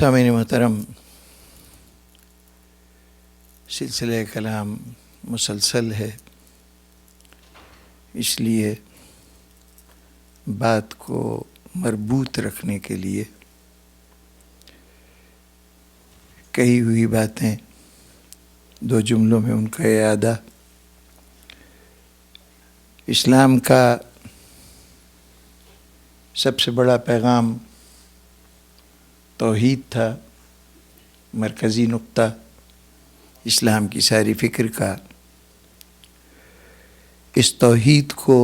سامعین محترم، سلسلہ کلام مسلسل ہے، اس لیے بات کو مربوط رکھنے کے لیے کہی ہوئی باتیں دو جملوں میں ان کا اعادہ۔ اسلام کا سب سے بڑا پیغام توحید تھا، مرکزی نقطہ اسلام کی ساری فکر کا۔ اس توحید کو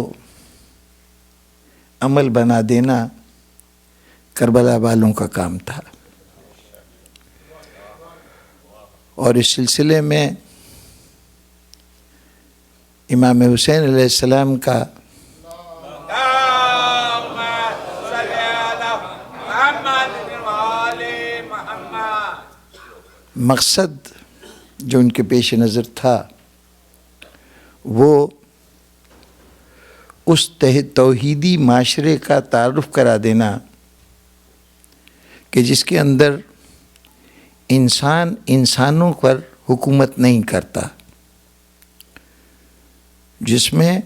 عمل بنا دینا کربلا والوں کا کام تھا، اور اس سلسلے میں امام حسین علیہ السلام کا مقصد جو ان کے پیش نظر تھا وہ اس توحیدی معاشرے کا تعارف کرا دینا کہ جس کے اندر انسان انسانوں پر حکومت نہیں کرتا، جس میں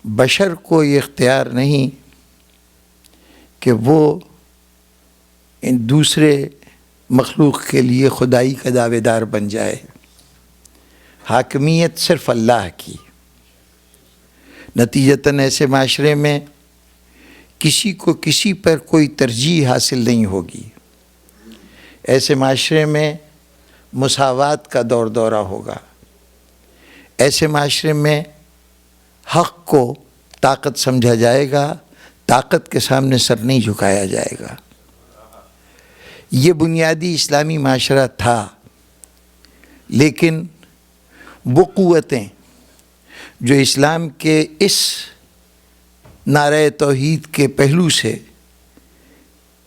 بشر کو یہ اختیار نہیں کہ وہ ان دوسرے مخلوق کے لیے خدائی کا دعوے دار بن جائے۔ حاکمیت صرف اللہ کی۔ نتیجتاً ایسے معاشرے میں کسی کو کسی پر کوئی ترجیح حاصل نہیں ہوگی۔ ایسے معاشرے میں مساوات کا دور دورہ ہوگا۔ ایسے معاشرے میں حق کو طاقت سمجھا جائے گا، طاقت کے سامنے سر نہیں جھکایا جائے گا۔ یہ بنیادی اسلامی معاشرہ تھا، لیکن وہ قوتیں جو اسلام کے اس نعرہ توحید کے پہلو سے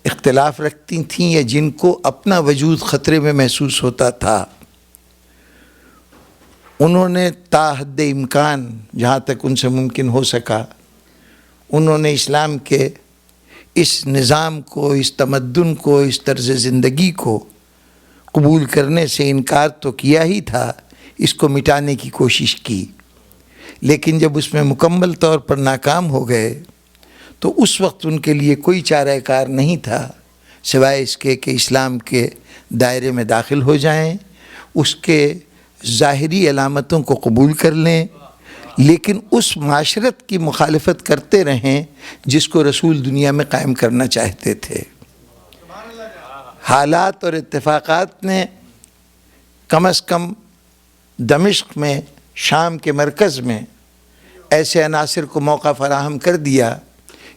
اختلاف رکھتی تھیں یا جن کو اپنا وجود خطرے میں محسوس ہوتا تھا، انہوں نے تا حد امکان جہاں تک ان سے ممکن ہو سکا انہوں نے اسلام کے اس نظام کو، اس تمدن کو، اس طرز زندگی کو قبول کرنے سے انکار تو کیا ہی تھا، اس کو مٹانے کی کوشش کی۔ لیکن جب اس میں مکمل طور پر ناکام ہو گئے تو اس وقت ان کے لیے کوئی چارہ کار نہیں تھا سوائے اس کے کہ اسلام کے دائرے میں داخل ہو جائیں، اس کے ظاہری علامتوں کو قبول کر لیں، لیکن اس معاشرت کی مخالفت کرتے رہیں جس کو رسول دنیا میں قائم کرنا چاہتے تھے۔ حالات اور اتفاقات نے کم از کم دمشق میں، شام کے مرکز میں ایسے عناصر کو موقع فراہم کر دیا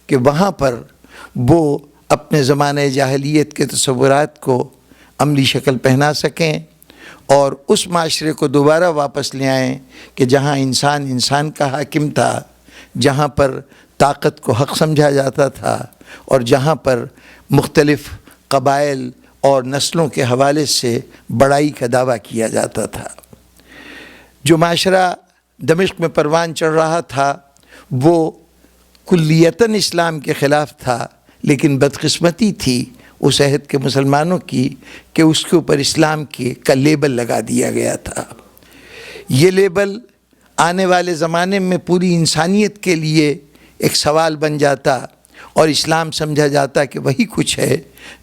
کہ وہاں پر وہ اپنے زمانہ جاہلیت کے تصورات کو عملی شکل پہنا سکیں اور اس معاشرے کو دوبارہ واپس لے آئیں کہ جہاں انسان انسان کا حاکم تھا، جہاں پر طاقت کو حق سمجھا جاتا تھا، اور جہاں پر مختلف قبائل اور نسلوں کے حوالے سے بڑائی کا دعویٰ کیا جاتا تھا۔ جو معاشرہ دمشق میں پروان چڑھ رہا تھا وہ کلیتاً اسلام کے خلاف تھا، لیکن بدقسمتی تھی اس عہد کے مسلمانوں کی کہ اس کے اوپر اسلام کا لیبل لگا دیا گیا تھا۔ یہ لیبل آنے والے زمانے میں پوری انسانیت کے لیے ایک سوال بن جاتا اور اسلام سمجھا جاتا کہ وہی کچھ ہے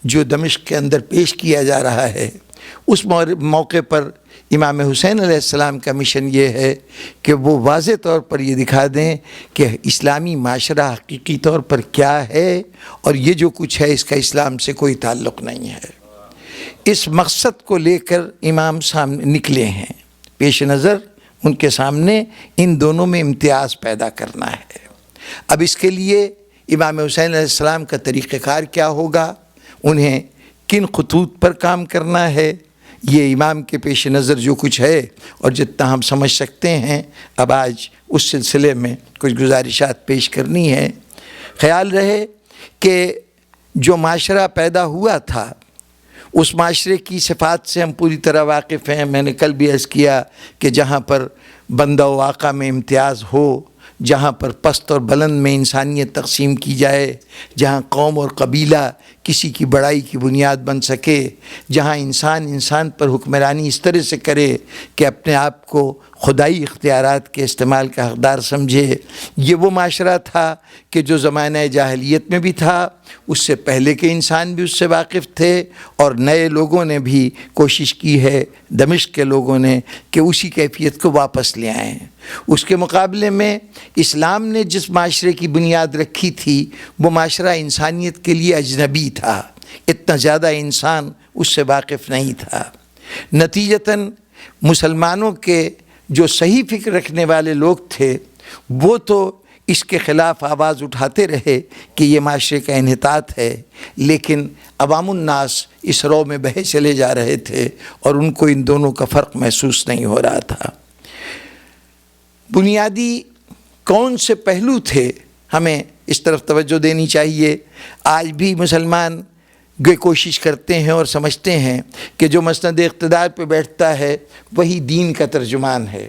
جو دمشق کے اندر پیش کیا جا رہا ہے۔ اس موقع پر امام حسین علیہ السلام کا مشن یہ ہے کہ وہ واضح طور پر یہ دکھا دیں کہ اسلامی معاشرہ حقیقی طور پر کیا ہے اور یہ جو کچھ ہے اس کا اسلام سے کوئی تعلق نہیں ہے۔ اس مقصد کو لے کر امام سامنے نکلے ہیں، پیش نظر ان کے سامنے ان دونوں میں امتیاز پیدا کرنا ہے۔ اب اس کے لیے امام حسین علیہ السلام کا طریقہ کار کیا ہوگا، انہیں کن خطوط پر کام کرنا ہے، یہ امام کے پیش نظر جو کچھ ہے اور جتنا ہم سمجھ سکتے ہیں اب آج اس سلسلے میں کچھ گزارشات پیش کرنی ہے۔ خیال رہے کہ جو معاشرہ پیدا ہوا تھا اس معاشرے کی صفات سے ہم پوری طرح واقف ہیں۔ میں نے کل بھی عرض کیا کہ جہاں پر بندہ و آقا میں امتیاز ہو، جہاں پر پست اور بلند میں انسانیت تقسیم کی جائے، جہاں قوم اور قبیلہ کسی کی بڑائی کی بنیاد بن سکے، جہاں انسان پر حکمرانی اس طرح سے کرے کہ اپنے آپ کو خدائی اختیارات کے استعمال کا حقدار سمجھے، یہ وہ معاشرہ تھا کہ جو زمانہ جاہلیت میں بھی تھا، اس سے پہلے کے انسان بھی اس سے واقف تھے، اور نئے لوگوں نے بھی کوشش کی ہے، دمشق کے لوگوں نے، کہ اسی کیفیت کو واپس لے آئیں۔ اس کے مقابلے میں اسلام نے جس معاشرے کی بنیاد رکھی تھی وہ معاشرہ انسانیت کے لیے اجنبی تھا، اتنا زیادہ انسان اس سے واقف نہیں تھا۔ نتیجتاً مسلمانوں کے جو صحیح فکر رکھنے والے لوگ تھے وہ تو اس کے خلاف آواز اٹھاتے رہے کہ یہ معاشرے کا انحطاط ہے، لیکن عوام الناس اس رو میں بہے چلے جا رہے تھے اور ان کو ان دونوں کا فرق محسوس نہیں ہو رہا تھا۔ بنیادی کون سے پہلو تھے ہمیں اس طرف توجہ دینی چاہیے۔ آج بھی مسلمان کوشش کرتے ہیں اور سمجھتے ہیں کہ جو مسند اقتدار پہ بیٹھتا ہے وہی دین کا ترجمان ہے،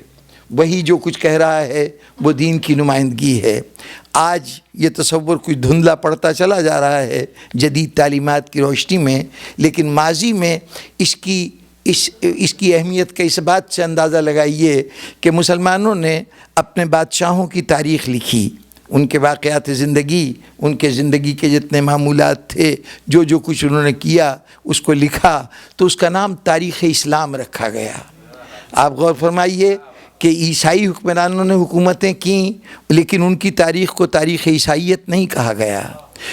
وہی جو کچھ کہہ رہا ہے وہ دین کی نمائندگی ہے۔ آج یہ تصور کچھ دھندلا پڑتا چلا جا رہا ہے جدید تعلیمات کی روشنی میں، لیکن ماضی میں اس کی اہمیت کا اس بات سے اندازہ لگائیے کہ مسلمانوں نے اپنے بادشاہوں کی تاریخ لکھی، ان کے واقعات زندگی، ان کے زندگی کے جتنے معمولات تھے، جو کچھ انہوں نے کیا اس کو لکھا، تو اس کا نام تاریخ اسلام رکھا گیا۔ آپ غور فرمائیے کہ عیسائی حکمرانوں نے حکومتیں کیں لیکن ان کی تاریخ کو تاریخ عیسائیت نہیں کہا گیا۔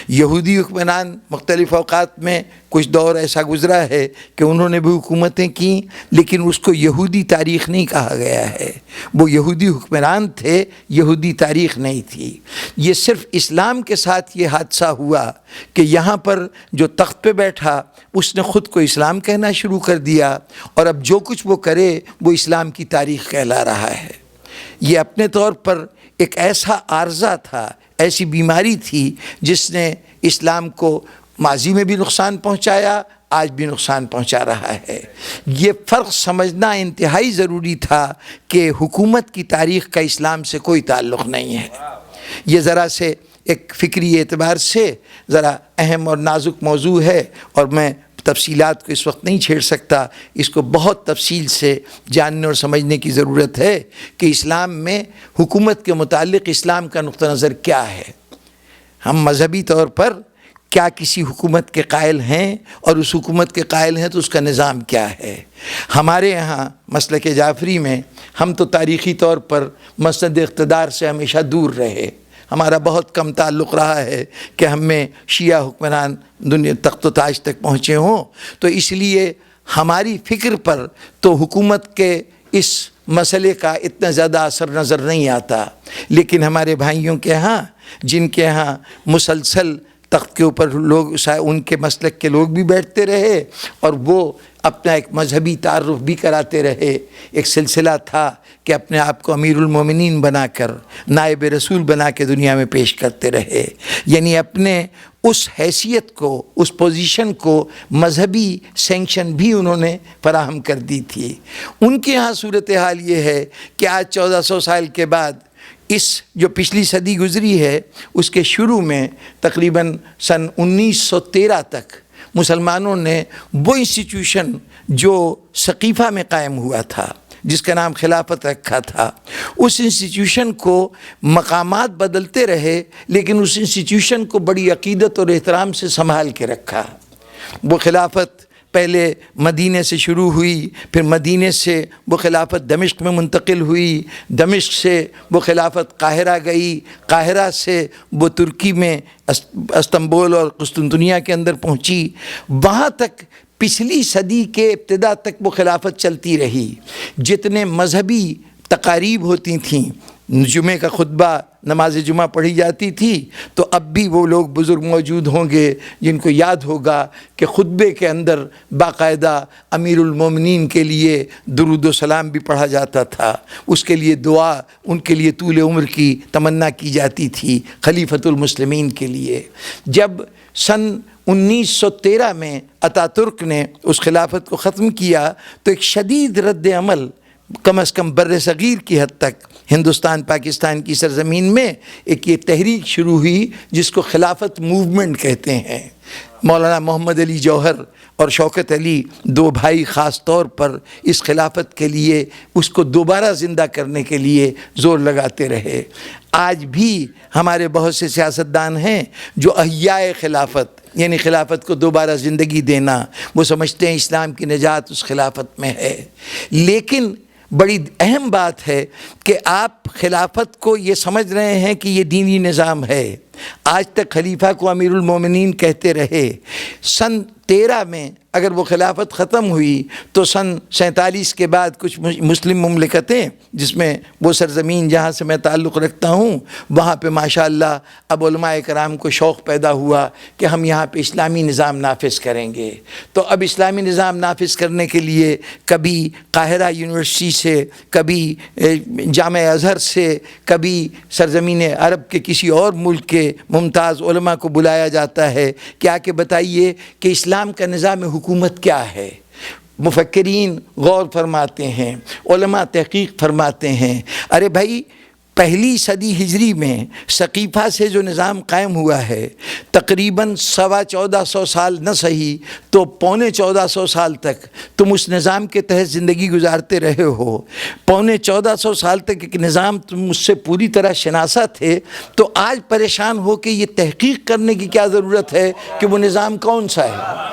یہودی حکمران مختلف اوقات میں کچھ دور ایسا گزرا ہے کہ انہوں نے بھی حکومتیں کیں لیکن اس کو یہودی تاریخ نہیں کہا گیا ہے، وہ یہودی حکمران تھے، یہودی تاریخ نہیں تھی۔ یہ صرف اسلام کے ساتھ یہ حادثہ ہوا کہ یہاں پر جو تخت پہ بیٹھا اس نے خود کو اسلام کہنا شروع کر دیا، اور اب جو کچھ وہ کرے وہ اسلام کی تاریخ کہلا رہا ہے۔ یہ اپنے طور پر ایک ایسا عارضہ تھا، ایسی بیماری تھی جس نے اسلام کو ماضی میں بھی نقصان پہنچایا، آج بھی نقصان پہنچا رہا ہے۔ یہ فرق سمجھنا انتہائی ضروری تھا کہ حکومت کی تاریخ کا اسلام سے کوئی تعلق نہیں ہے۔ یہ ذرا سے ایک فکری اعتبار سے ذرا اہم اور نازک موضوع ہے، اور میں تفصیلات کو اس وقت نہیں چھیڑ سکتا، اس کو بہت تفصیل سے جاننے اور سمجھنے کی ضرورت ہے کہ اسلام میں حکومت کے متعلق اسلام کا نقطہ نظر کیا ہے۔ ہم مذہبی طور پر کیا کسی حکومت کے قائل ہیں، اور اس حکومت کے قائل ہیں تو اس کا نظام کیا ہے۔ ہمارے یہاں مسلک جعفری میں ہم تو تاریخی طور پر مسند اقتدار سے ہمیشہ دور رہے، ہمارا بہت کم تعلق رہا ہے کہ ہم میں شیعہ حکمران دنیا تخت و تاج تک پہنچے ہوں، تو اس لیے ہماری فکر پر تو حکومت کے اس مسئلے کا اتنا زیادہ اثر نظر نہیں آتا، لیکن ہمارے بھائیوں کے ہاں جن کے ہاں مسلسل تخت کے اوپر لوگ ان کے مسلک کے لوگ بھی بیٹھتے رہے اور وہ اپنا ایک مذہبی تعارف بھی کراتے رہے، ایک سلسلہ تھا کہ اپنے آپ کو امیر المومنین بنا کر، نائب رسول بنا کے دنیا میں پیش کرتے رہے، یعنی اپنے اس حیثیت کو، اس پوزیشن کو مذہبی سینکشن بھی انہوں نے فراہم کر دی تھی۔ ان کے ہاں صورتحال یہ ہے کہ آج 1400 سال کے بعد اس جو پچھلی صدی گزری ہے اس کے شروع میں تقریباً سن 1913 تک مسلمانوں نے وہ انسٹیٹیوشن جو سقیفہ میں قائم ہوا تھا، جس کا نام خلافت رکھا تھا، اس انسٹیٹیوشن کو مقامات بدلتے رہے لیکن اس انسٹیٹیوشن کو بڑی عقیدت اور احترام سے سنبھال کے رکھا۔ وہ خلافت پہلے مدینے سے شروع ہوئی، پھر مدینے سے وہ خلافت دمشق میں منتقل ہوئی، دمشق سے وہ خلافت قاہرہ گئی، قاہرہ سے وہ ترکی میں استنبول اور قسطنطنیہ کے اندر پہنچی، وہاں تک پچھلی صدی کے ابتدا تک وہ خلافت چلتی رہی۔ جتنے مذہبی تقاریب ہوتی تھیں، جمعہ کا خطبہ، نماز جمعہ پڑھی جاتی تھی، تو اب بھی وہ لوگ بزرگ موجود ہوں گے جن کو یاد ہوگا کہ خطبے کے اندر باقاعدہ امیر المومنین کے لیے درود و سلام بھی پڑھا جاتا تھا، اس کے لیے دعا، ان کے لیے طول عمر کی تمنا کی جاتی تھی، خلیفۃ المسلمین کے لیے۔ جب سن 1913 میں اتاترک نے اس خلافت کو ختم کیا تو ایک شدید رد عمل کم از کم بر صغیر کی حد تک ہندوستان پاکستان کی سرزمین میں ایک یہ تحریک شروع ہوئی جس کو خلافت موومنٹ کہتے ہیں۔ مولانا محمد علی جوہر اور شوکت علی دو بھائی خاص طور پر اس خلافت کے لیے اس کو دوبارہ زندہ کرنے کے لیے زور لگاتے رہے۔ آج بھی ہمارے بہت سے سیاستدان ہیں جو احیاء خلافت یعنی خلافت کو دوبارہ زندگی دینا، وہ سمجھتے ہیں اسلام کی نجات اس خلافت میں ہے۔ لیکن بڑی اہم بات ہے کہ آپ خلافت کو یہ سمجھ رہے ہیں کہ یہ دینی نظام ہے۔ آج تک خلیفہ کو امیر المومنین کہتے رہے۔ سن 13 میں اگر وہ خلافت ختم ہوئی تو سن 47 کے بعد کچھ مسلم مملکتیں، جس میں وہ سرزمین جہاں سے میں تعلق رکھتا ہوں، وہاں پہ ماشاءاللہ اب علماء کرام کو شوق پیدا ہوا کہ ہم یہاں پہ اسلامی نظام نافذ کریں گے۔ تو اب اسلامی نظام نافذ کرنے کے لیے کبھی قاہرہ یونیورسٹی سے، کبھی جامعہ ازہر سے، کبھی سرزمین عرب کے کسی اور ملک کے ممتاز علماء کو بلایا جاتا ہے کہ آ کے بتائیے کہ اسلام کا نظام حکومت کیا ہے۔ مفکرین غور فرماتے ہیں، علماء تحقیق فرماتے ہیں۔ ارے بھائی، پہلی صدی ہجری میں سقیفہ سے جو نظام قائم ہوا ہے، تقریباً 1450 سال نہ صحیح تو 1450 سال تک تم اس نظام کے تحت زندگی گزارتے رہے ہو۔ 1450 سال تک ایک نظام تم اس سے پوری طرح شناسا تھے، تو آج پریشان ہو کے یہ تحقیق کرنے کی کیا ضرورت ہے کہ وہ نظام کون سا ہے؟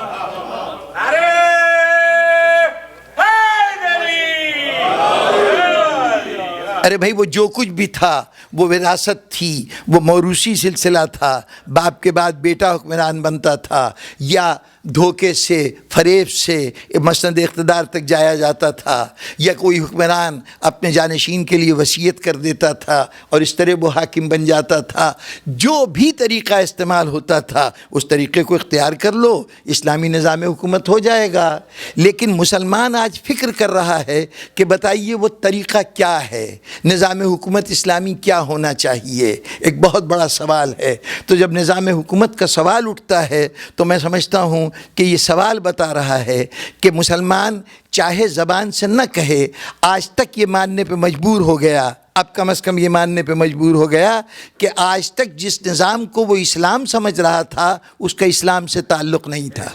ارے بھائی، وہ جو کچھ بھی تھا وہ وراثت تھی، وہ موروثی سلسلہ تھا، باپ کے بعد بیٹا حکمران بنتا تھا، یا دھوکے سے، فریب سے مسند اقتدار تک جایا جاتا تھا، یا کوئی حکمران اپنے جانشین کے لیے وصیت کر دیتا تھا اور اس طرح وہ حاکم بن جاتا تھا۔ جو بھی طریقہ استعمال ہوتا تھا اس طریقے کو اختیار کر لو، اسلامی نظام حکومت ہو جائے گا۔ لیکن مسلمان آج فکر کر رہا ہے کہ بتائیے وہ طریقہ کیا ہے، نظام حکومت اسلامی کیا ہونا چاہیے، ایک بہت بڑا سوال ہے۔ تو جب نظام حکومت کا سوال اٹھتا ہے تو میں سمجھتا ہوں کہ یہ سوال بتا رہا ہے کہ مسلمان چاہے زبان سے نہ کہے، آج تک یہ ماننے پہ مجبور ہو گیا، اب کم از کم یہ ماننے پہ مجبور ہو گیا کہ آج تک جس نظام کو وہ اسلام سمجھ رہا تھا اس کا اسلام سے تعلق نہیں تھا۔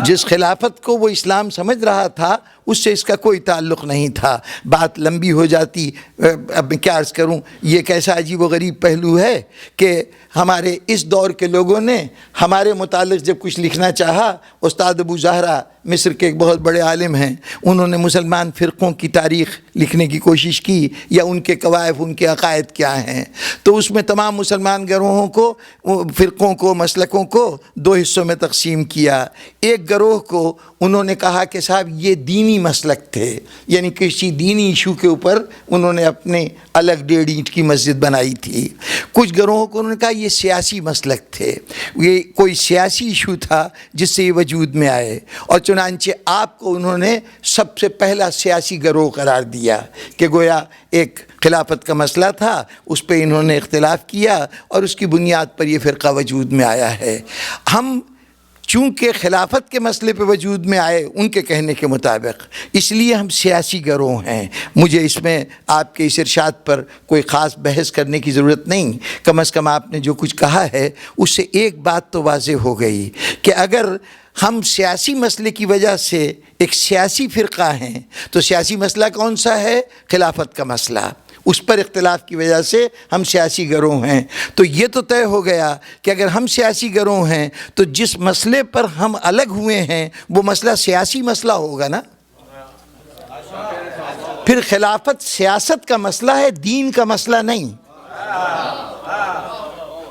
جس خلافت کو وہ اسلام سمجھ رہا تھا اس سے اس کا کوئی تعلق نہیں تھا۔ بات لمبی ہو جاتی، اب میں کیا عرض کروں۔ یہ ایک ایسا عجیب و غریب پہلو ہے کہ ہمارے اس دور کے لوگوں نے ہمارے متعلق جب کچھ لکھنا چاہا، استاد ابو زہرا مصر کے ایک بہت بڑے عالم ہیں، انہوں نے مسلمان فرقوں کی تاریخ لکھنے کی کوشش کی، یا ان کے کوائف، ان کے عقائد کیا ہیں، تو اس میں تمام مسلمان گروہوں کو، فرقوں کو، مسلکوں کو دو حصوں میں تقسیم کیا۔ ایک گروہ کو انہوں نے کہا کہ صاحب یہ دینی مسلک تھے، یعنی کسی دینی ایشو کے اوپر انہوں نے اپنے الگ 1.5 اینٹ کی مسجد بنائی تھی۔ کچھ گروہوں کو انہوں نے کہا یہ سیاسی مسلک تھے، یہ کوئی سیاسی ایشو تھا جس سے یہ وجود میں آئے، اور چنانچہ آپ کو انہوں نے سب سے پہلا سیاسی گروہ قرار دیا کہ گویا ایک خلافت کا مسئلہ تھا، اس پہ انہوں نے اختلاف کیا اور اس کی بنیاد پر یہ فرقہ وجود میں آیا ہے۔ ہم چونکہ خلافت کے مسئلے پہ وجود میں آئے ان کے کہنے کے مطابق، اس لیے ہم سیاسی گروہ ہیں۔ مجھے اس میں آپ کے اس ارشاد پر کوئی خاص بحث کرنے کی ضرورت نہیں، کم از کم آپ نے جو کچھ کہا ہے اس سے ایک بات تو واضح ہو گئی کہ اگر ہم سیاسی مسئلے کی وجہ سے ایک سیاسی فرقہ ہیں تو سیاسی مسئلہ کون سا ہے؟ خلافت کا مسئلہ۔ اس پر اختلاف کی وجہ سے ہم سیاسی گروہ ہیں۔ تو یہ تو طے ہو گیا کہ اگر ہم سیاسی گروہ ہیں تو جس مسئلے پر ہم الگ ہوئے ہیں وہ مسئلہ سیاسی مسئلہ ہوگا نا۔ پھر خلافت سیاست کا مسئلہ ہے، دین کا مسئلہ نہیں،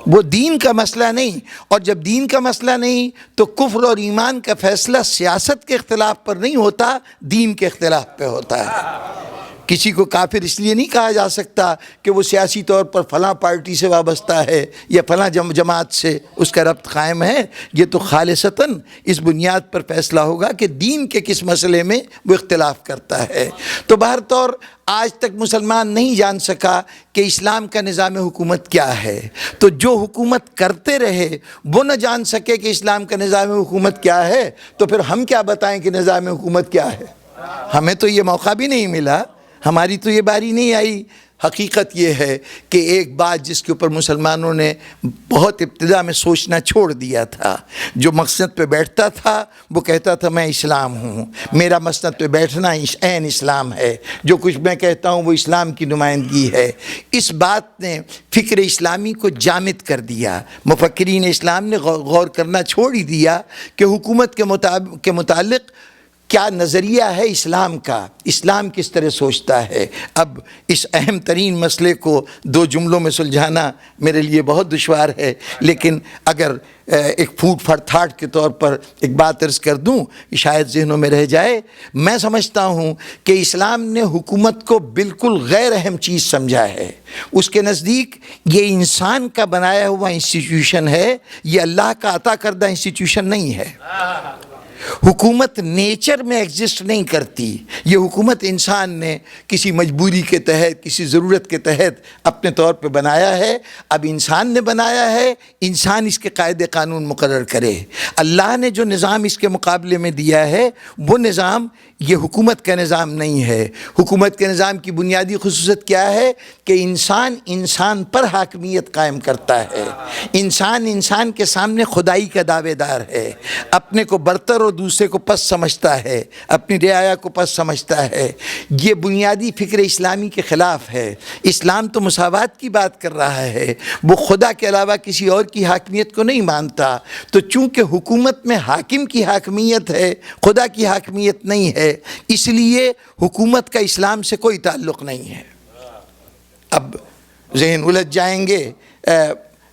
وہ دین کا مسئلہ نہیں۔ اور جب دین کا مسئلہ نہیں تو کفر اور ایمان کا فیصلہ سیاست کے اختلاف پر نہیں ہوتا، دین کے اختلاف پہ ہوتا ہے۔ کسی کو کافر اس لیے نہیں کہا جا سکتا کہ وہ سیاسی طور پر فلاں پارٹی سے وابستہ ہے یا فلاں جماعت سے اس کا ربط قائم ہے۔ یہ تو خالصتاً اس بنیاد پر فیصلہ ہوگا کہ دین کے کس مسئلے میں وہ اختلاف کرتا ہے۔ تو بہر طور آج تک مسلمان نہیں جان سکا کہ اسلام کا نظام حکومت کیا ہے، تو جو حکومت کرتے رہے وہ نہ جان سکے کہ اسلام کا نظام حکومت کیا ہے، تو پھر ہم کیا بتائیں کہ نظام حکومت کیا ہے۔ ہمیں تو یہ موقع بھی نہیں ملا، ہماری تو یہ باری نہیں آئی۔ حقیقت یہ ہے کہ ایک بات جس کے اوپر مسلمانوں نے بہت ابتدا میں سوچنا چھوڑ دیا تھا، جو مسند پہ بیٹھتا تھا وہ کہتا تھا میں اسلام ہوں، میرا مسند پہ بیٹھنا عین اسلام ہے، جو کچھ میں کہتا ہوں وہ اسلام کی نمائندگی ہے۔ اس بات نے فکر اسلامی کو جامد کر دیا۔ مفکرین اسلام نے غور کرنا چھوڑ ہی دیا کہ حکومت کے متعلق کیا نظریہ ہے اسلام کا، اسلام کس طرح سوچتا ہے۔ اب اس اہم ترین مسئلے کو 2 جملوں میں سلجھانا میرے لیے بہت دشوار ہے، لیکن اگر ایک فوڈ فار تھاٹ کے طور پر ایک بات عرض کر دوں کہ شاید ذہنوں میں رہ جائے، میں سمجھتا ہوں کہ اسلام نے حکومت کو بالکل غیر اہم چیز سمجھا ہے۔ اس کے نزدیک یہ انسان کا بنایا ہوا انسٹیٹیوشن ہے، یہ اللہ کا عطا کردہ انسٹیٹیوشن نہیں ہے۔ حکومت نیچر میں ایگزسٹ نہیں کرتی، یہ حکومت انسان نے کسی مجبوری کے تحت، کسی ضرورت کے تحت اپنے طور پہ بنایا ہے۔ اب انسان نے بنایا ہے، انسان اس کے قاعدے قانون مقرر کرے۔ اللہ نے جو نظام اس کے مقابلے میں دیا ہے وہ نظام یہ حکومت کا نظام نہیں ہے۔ حکومت کے نظام کی بنیادی خصوصیت کیا ہے کہ انسان پر حاکمیت قائم کرتا ہے، انسان کے سامنے خدائی کا دعوے دار ہے، اپنے کو برتر اور دوسرے کو پس سمجھتا ہے، اپنی رعایا کو پس سمجھتا ہے۔ یہ بنیادی فکر اسلامی کے خلاف ہے۔ اسلام تو مساوات کی بات کر رہا ہے، وہ خدا کے علاوہ کسی اور کی حاکمیت کو نہیں مانتا۔ تو چونکہ حکومت میں حاکم کی حاکمیت ہے، خدا کی حاکمیت نہیں ہے، اس لیے حکومت کا اسلام سے کوئی تعلق نہیں ہے۔ اب ذہن الجھ جائیں گے،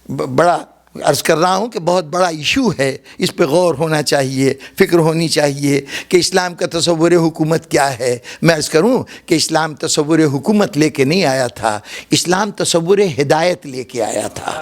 بڑا عرض کر رہا ہوں کہ بہت بڑا ایشو ہے، اس پہ غور ہونا چاہیے، فکر ہونی چاہیے کہ اسلام کا تصور حکومت کیا ہے۔ میں عرض کروں کہ اسلام تصور حکومت لے کے نہیں آیا تھا، اسلام تصور ہدایت لے کے آیا تھا۔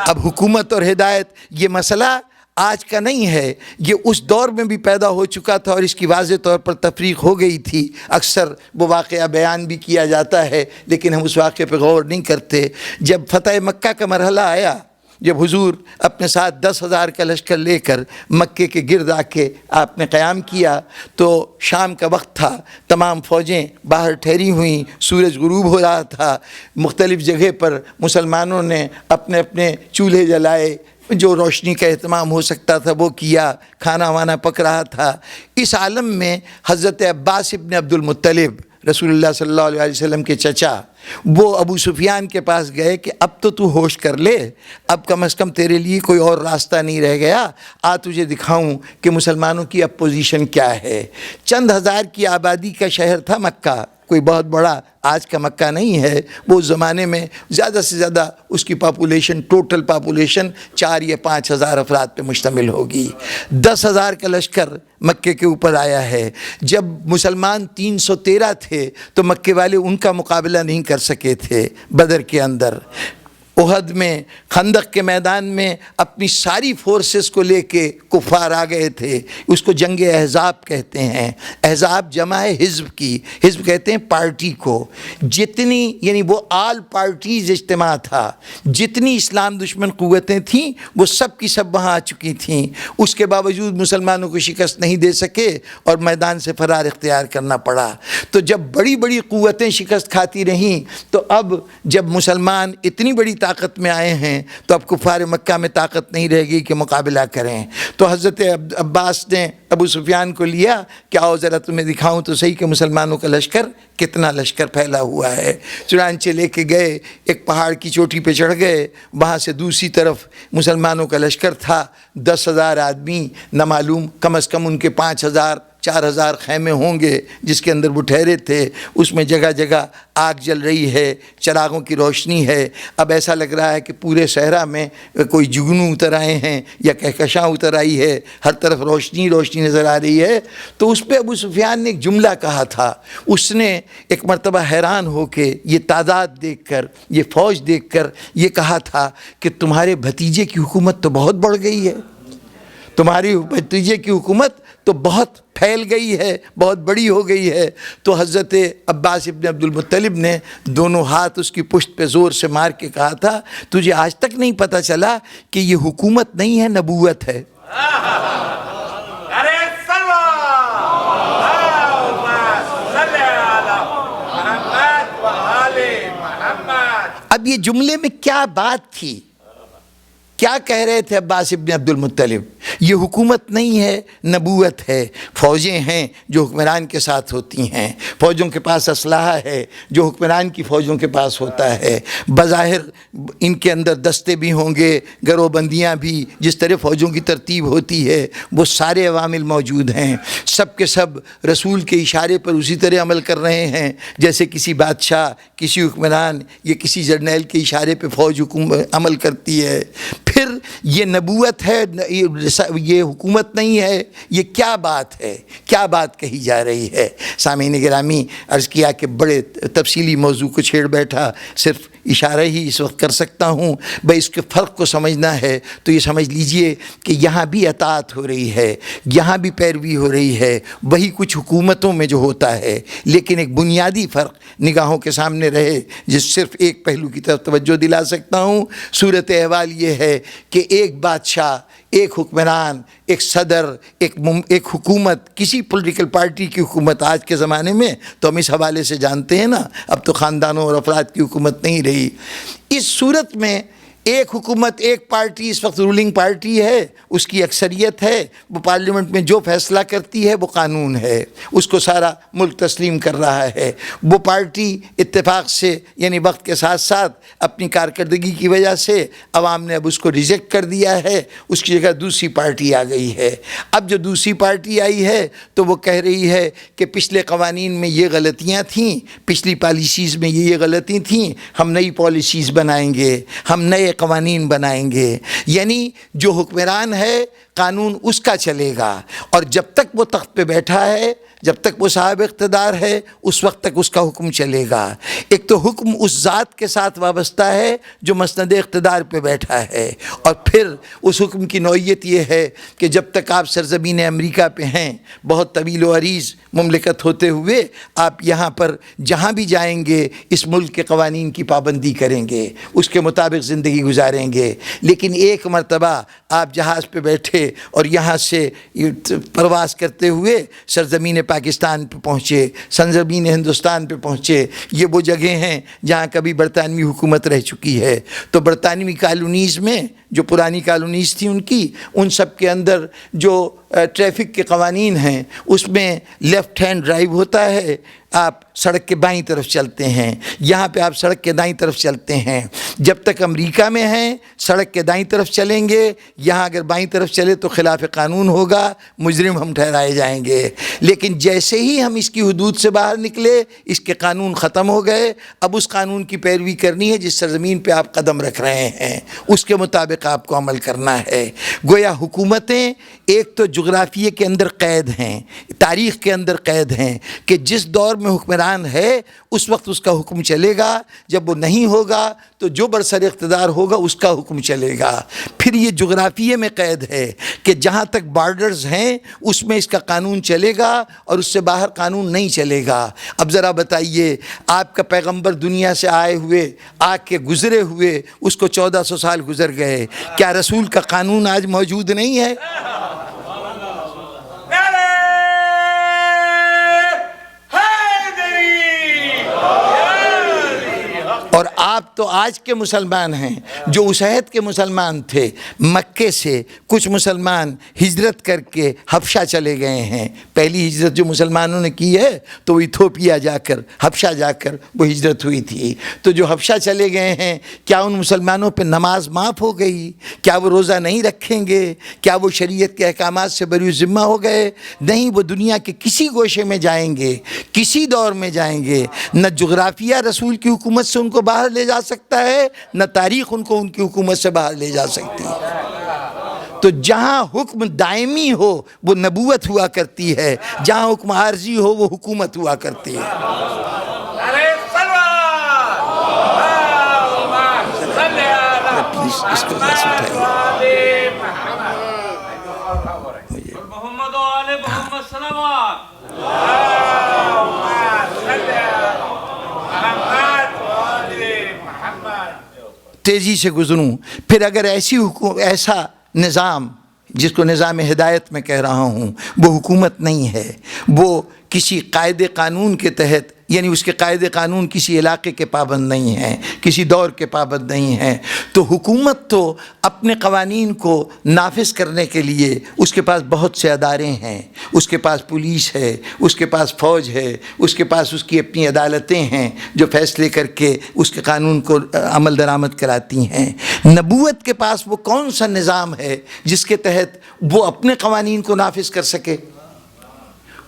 اب حکومت اور ہدایت یہ مسئلہ آج کا نہیں ہے، یہ اس دور میں بھی پیدا ہو چکا تھا اور اس کی واضح طور پر تفریق ہو گئی تھی۔ اکثر وہ واقعہ بیان بھی کیا جاتا ہے لیکن ہم اس واقعے پہ غور نہیں کرتے۔ جب فتح مکہ کا مرحلہ آیا، جب حضور اپنے ساتھ 10,000 کا لشکر لے کر مکے کے گرد آ کے آپ نے قیام کیا تو شام کا وقت تھا، تمام فوجیں باہر ٹھہری ہوئیں، سورج غروب ہو رہا تھا، مختلف جگہ پر مسلمانوں نے اپنے اپنے چولہے جلائے، جو روشنی کا اہتمام ہو سکتا تھا وہ کیا، کھانا وانا پک رہا تھا۔ اس عالم میں حضرت عباس ابن عبد المطلب، رسول اللہ صلی اللہ علیہ وسلم کے چچا، وہ ابو سفیان کے پاس گئے کہ اب تو ہوش کر لے، اب کم از کم تیرے لیے کوئی اور راستہ نہیں رہ گیا، آ تجھے دکھاؤں کہ مسلمانوں کی اپوزیشن کیا ہے۔ چند ہزار کی آبادی کا شہر تھا مکہ، کوئی بہت بڑا آج کا مکہ نہیں ہے، وہ اس زمانے میں زیادہ سے زیادہ اس کی پاپولیشن، ٹوٹل پاپولیشن 4 یا 5 ہزار افراد پہ مشتمل ہوگی۔ 10,000 کا لشکر مکے کے اوپر آیا ہے۔ جب مسلمان 313 تھے تو مکے والے ان کا مقابلہ نہیں کر سکے تھے۔ بدر کے اندر، احد میں، خندق کے میدان میں اپنی ساری فورسز کو لے کے کفار آ گئے تھے۔ اس کو جنگ احزاب کہتے ہیں۔ احزاب جمع ہے حزب کی، حزب کہتے ہیں پارٹی کو۔ جتنی یعنی وہ آل پارٹیز اجتماع تھا، جتنی اسلام دشمن قوتیں تھیں وہ سب کی سب وہاں آ چکی تھیں۔ اس کے باوجود مسلمانوں کو شکست نہیں دے سکے اور میدان سے فرار اختیار کرنا پڑا۔ تو جب بڑی بڑی قوتیں شکست کھاتی رہیں تو اب جب مسلمان اتنی بڑی طاقت میں آئے ہیں تو اب کفار مکہ میں طاقت نہیں رہ گئی کہ مقابلہ کریں۔ تو حضرت عباس نے ابو سفیان کو لیا کہ آؤ ذرا تمہیں دکھاؤں تو صحیح کہ مسلمانوں کا لشکر کتنا لشکر پھیلا ہوا ہے۔ چنانچہ لے کے گئے، ایک پہاڑ کی چوٹی پہ چڑھ گئے، وہاں سے دوسری طرف مسلمانوں کا لشکر تھا، 10,000 آدمی، نہ معلوم کم از کم ان کے 5,000 4,000 خیمے ہوں گے جس کے اندر وہ ٹھہرے تھے۔ اس میں جگہ جگہ آگ جل رہی ہے، چراغوں کی روشنی ہے۔ اب ایسا لگ رہا ہے کہ پورے صحرا میں کوئی جگنو اتر آئے ہیں یا کہکشاں اتر آئی ہے، ہر طرف روشنی روشنی نظر آ رہی ہے۔ تو اس پہ ابو سفیان نے ایک جملہ کہا تھا، اس نے ایک مرتبہ حیران ہو کے یہ تعداد دیکھ کر، یہ فوج دیکھ کر یہ کہا تھا کہ تمہارے بھتیجے کی حکومت تو بہت بڑھ گئی ہے، تمہاری بھتیجے کی حکومت تو بہت پھیل گئی ہے، بہت بڑی ہو گئی ہے۔ تو حضرت عباس ابن عبد المطلب نے دونوں ہاتھ اس کی پشت پہ زور سے مار کے کہا تھا، تجھے آج تک نہیں پتہ چلا کہ یہ حکومت نہیں ہے، نبوت ہے۔ اب یہ جملے میں کیا بات تھی؟ کیا کہہ رہے تھے عباس ابن عبد المطلب؟ یہ حکومت نہیں ہے، نبوت ہے۔ فوجیں ہیں جو حکمران کے ساتھ ہوتی ہیں، فوجوں کے پاس اسلحہ ہے جو حکمران کی فوجوں کے پاس ہوتا ہے۔ بظاہر ان کے اندر دستے بھی ہوں گے، گروہ بندیاں بھی، جس طرح فوجوں کی ترتیب ہوتی ہے وہ سارے عوامل موجود ہیں۔ سب کے سب رسول کے اشارے پر اسی طرح عمل کر رہے ہیں جیسے کسی بادشاہ، کسی حکمران یا کسی جرنیل کے اشارے پہ فوج عمل کرتی ہے۔ پھر یہ نبوت ہے، یہ حکومت نہیں ہے، یہ کیا بات ہے؟ کیا بات کہی جا رہی ہے؟ سامعین گرامی، عرض کیا کہ بڑے تفصیلی موضوع کو چھیڑ بیٹھا، صرف اشارہ ہی اس وقت کر سکتا ہوں۔ بھائی اس کے فرق کو سمجھنا ہے تو یہ سمجھ لیجئے کہ یہاں بھی اطاعت ہو رہی ہے، یہاں بھی پیروی ہو رہی ہے، وہی کچھ حکومتوں میں جو ہوتا ہے، لیکن ایک بنیادی فرق نگاہوں کے سامنے رہے جس صرف ایک پہلو کی طرف توجہ دلا سکتا ہوں۔ صورت احوال یہ ہے کہ ایک بادشاہ، ایک حکمران، ایک صدر، ایک حکومت، کسی پولیٹیکل پارٹی کی حکومت آج کے زمانے میں تو ہم اس حوالے سے جانتے ہیں نا، اب تو خاندانوں اور افراد کی حکومت نہیں رہی۔ اس صورت میں ایک حکومت، ایک پارٹی اس وقت رولنگ پارٹی ہے، اس کی اکثریت ہے، وہ پارلیمنٹ میں جو فیصلہ کرتی ہے وہ قانون ہے، اس کو سارا ملک تسلیم کر رہا ہے۔ وہ پارٹی اتفاق سے، یعنی وقت کے ساتھ ساتھ اپنی کارکردگی کی وجہ سے عوام نے اب اس کو ریجیکٹ کر دیا ہے، اس کی جگہ دوسری پارٹی آ گئی ہے۔ اب جو دوسری پارٹی آئی ہے تو وہ کہہ رہی ہے کہ پچھلے قوانین میں یہ غلطیاں تھیں، پچھلی پالیسیز میں یہ غلطی تھیں، ہم نئی پالیسیز بنائیں گے، ہم نئے قوانین بنائیں گے۔ یعنی جو حکمران ہے قانون اس کا چلے گا، اور جب تک وہ تخت پہ بیٹھا ہے، جب تک وہ صاحب اقتدار ہے، اس وقت تک اس کا حکم چلے گا۔ ایک تو حکم اس ذات کے ساتھ وابستہ ہے جو مسند اقتدار پہ بیٹھا ہے، اور پھر اس حکم کی نوعیت یہ ہے کہ جب تک آپ سرزمین امریکہ پہ ہیں، بہت طویل و عریض مملکت ہوتے ہوئے آپ یہاں پر جہاں بھی جائیں گے اس ملک کے قوانین کی پابندی کریں گے، اس کے مطابق زندگی گزاریں گے۔ لیکن ایک مرتبہ آپ جہاز پہ بیٹھے اور یہاں سے پرواز کرتے ہوئے سرزمین پاکستان پہ پہنچے، سرزمین ہندوستان پہ پہنچے، یہ وہ جگہ ہیں جہاں کبھی برطانوی حکومت رہ چکی ہے، تو برطانوی کالونیز میں جو پرانی کالونیز تھیں ان سب کے اندر جو ٹریفک کے قوانین ہیں اس میں لیفٹ ہینڈ ڈرائیو ہوتا ہے، آپ سڑک کے بائیں طرف چلتے ہیں، یہاں پہ آپ سڑک کے دائیں طرف چلتے ہیں۔ جب تک امریکہ میں ہیں سڑک کے دائیں طرف چلیں گے، یہاں اگر بائیں طرف چلے تو خلاف قانون ہوگا، مجرم ہم ٹھہرائے جائیں گے۔ لیکن جیسے ہی ہم اس کی حدود سے باہر نکلے اس کے قانون ختم ہو گئے، اب اس قانون کی پیروی کرنی ہے جس سرزمین پہ آپ قدم رکھ رہے ہیں، اس کے مطابق آپ کو عمل کرنا ہے۔ گویا حکومتیں ایک تو جغرافیے کے اندر قید ہیں، تاریخ کے اندر قید ہیں کہ جس دور میں حکمران ہے اس وقت اس کا حکم چلے گا، جب وہ نہیں ہوگا تو جو برسر اقتدار ہوگا اس کا حکم چلے گا۔ پھر یہ جغرافیے میں قید ہے کہ جہاں تک بارڈرز ہیں اس میں اس کا قانون چلے گا اور اس سے باہر قانون نہیں چلے گا۔ اب ذرا بتائیے، آپ کا پیغمبر دنیا سے آئے ہوئے، آ کے گزرے ہوئے اس کو 1400 سال گزر گئے، کیا رسول کا قانون آج موجود نہیں ہے؟ اور آپ تو آج کے مسلمان ہیں جو اس عہد کے مسلمان تھے۔ مکے سے کچھ مسلمان ہجرت کر کے حبشہ چلے گئے ہیں۔ پہلی ہجرت جو مسلمانوں نے کی ہے تو وہ ایتھوپیا جا کر، حبشہ جا کر وہ ہجرت ہوئی تھی۔ تو جو حبشہ چلے گئے ہیں، کیا ان مسلمانوں پہ نماز معاف ہو گئی؟ کیا وہ روزہ نہیں رکھیں گے؟ کیا وہ شریعت کے احکامات سے بری ذمہ ہو گئے؟ نہیں، وہ دنیا کے کسی گوشے میں جائیں گے، کسی دور میں جائیں گے، نہ جغرافیہ رسول کی حکومت سے ان کو باہر لے جا سکتا ہے، نہ تاریخ ان کو ان کی حکومت سے باہر لے جا سکتی ہے۔ تو جہاں حکم دائمی ہو وہ نبوت ہوا کرتی ہے، جہاں حکم عارضی ہو وہ حکومت ہوا کرتی ہے۔ اس کو ذات اٹھائیے محمد و آل محمد صلوات۔ تیزی سے گزروں، پھر اگر ایسا نظام جس کو نظام ہدایت میں کہہ رہا ہوں وہ حکومت نہیں ہے، وہ کسی قاعدے قانون کے تحت یعنی اس کے قاعدے قانون کسی علاقے کے پابند نہیں ہیں، کسی دور کے پابند نہیں ہیں، تو حکومت تو اپنے قوانین کو نافذ کرنے کے لیے اس کے پاس بہت سے ادارے ہیں، اس کے پاس پولیس ہے، اس کے پاس فوج ہے، اس کے پاس اس کی اپنی عدالتیں ہیں جو فیصلے کر کے اس کے قانون کو عمل درآمد کراتی ہیں۔ نبوت کے پاس وہ کون سا نظام ہے جس کے تحت وہ اپنے قوانین کو نافذ کر سکے؟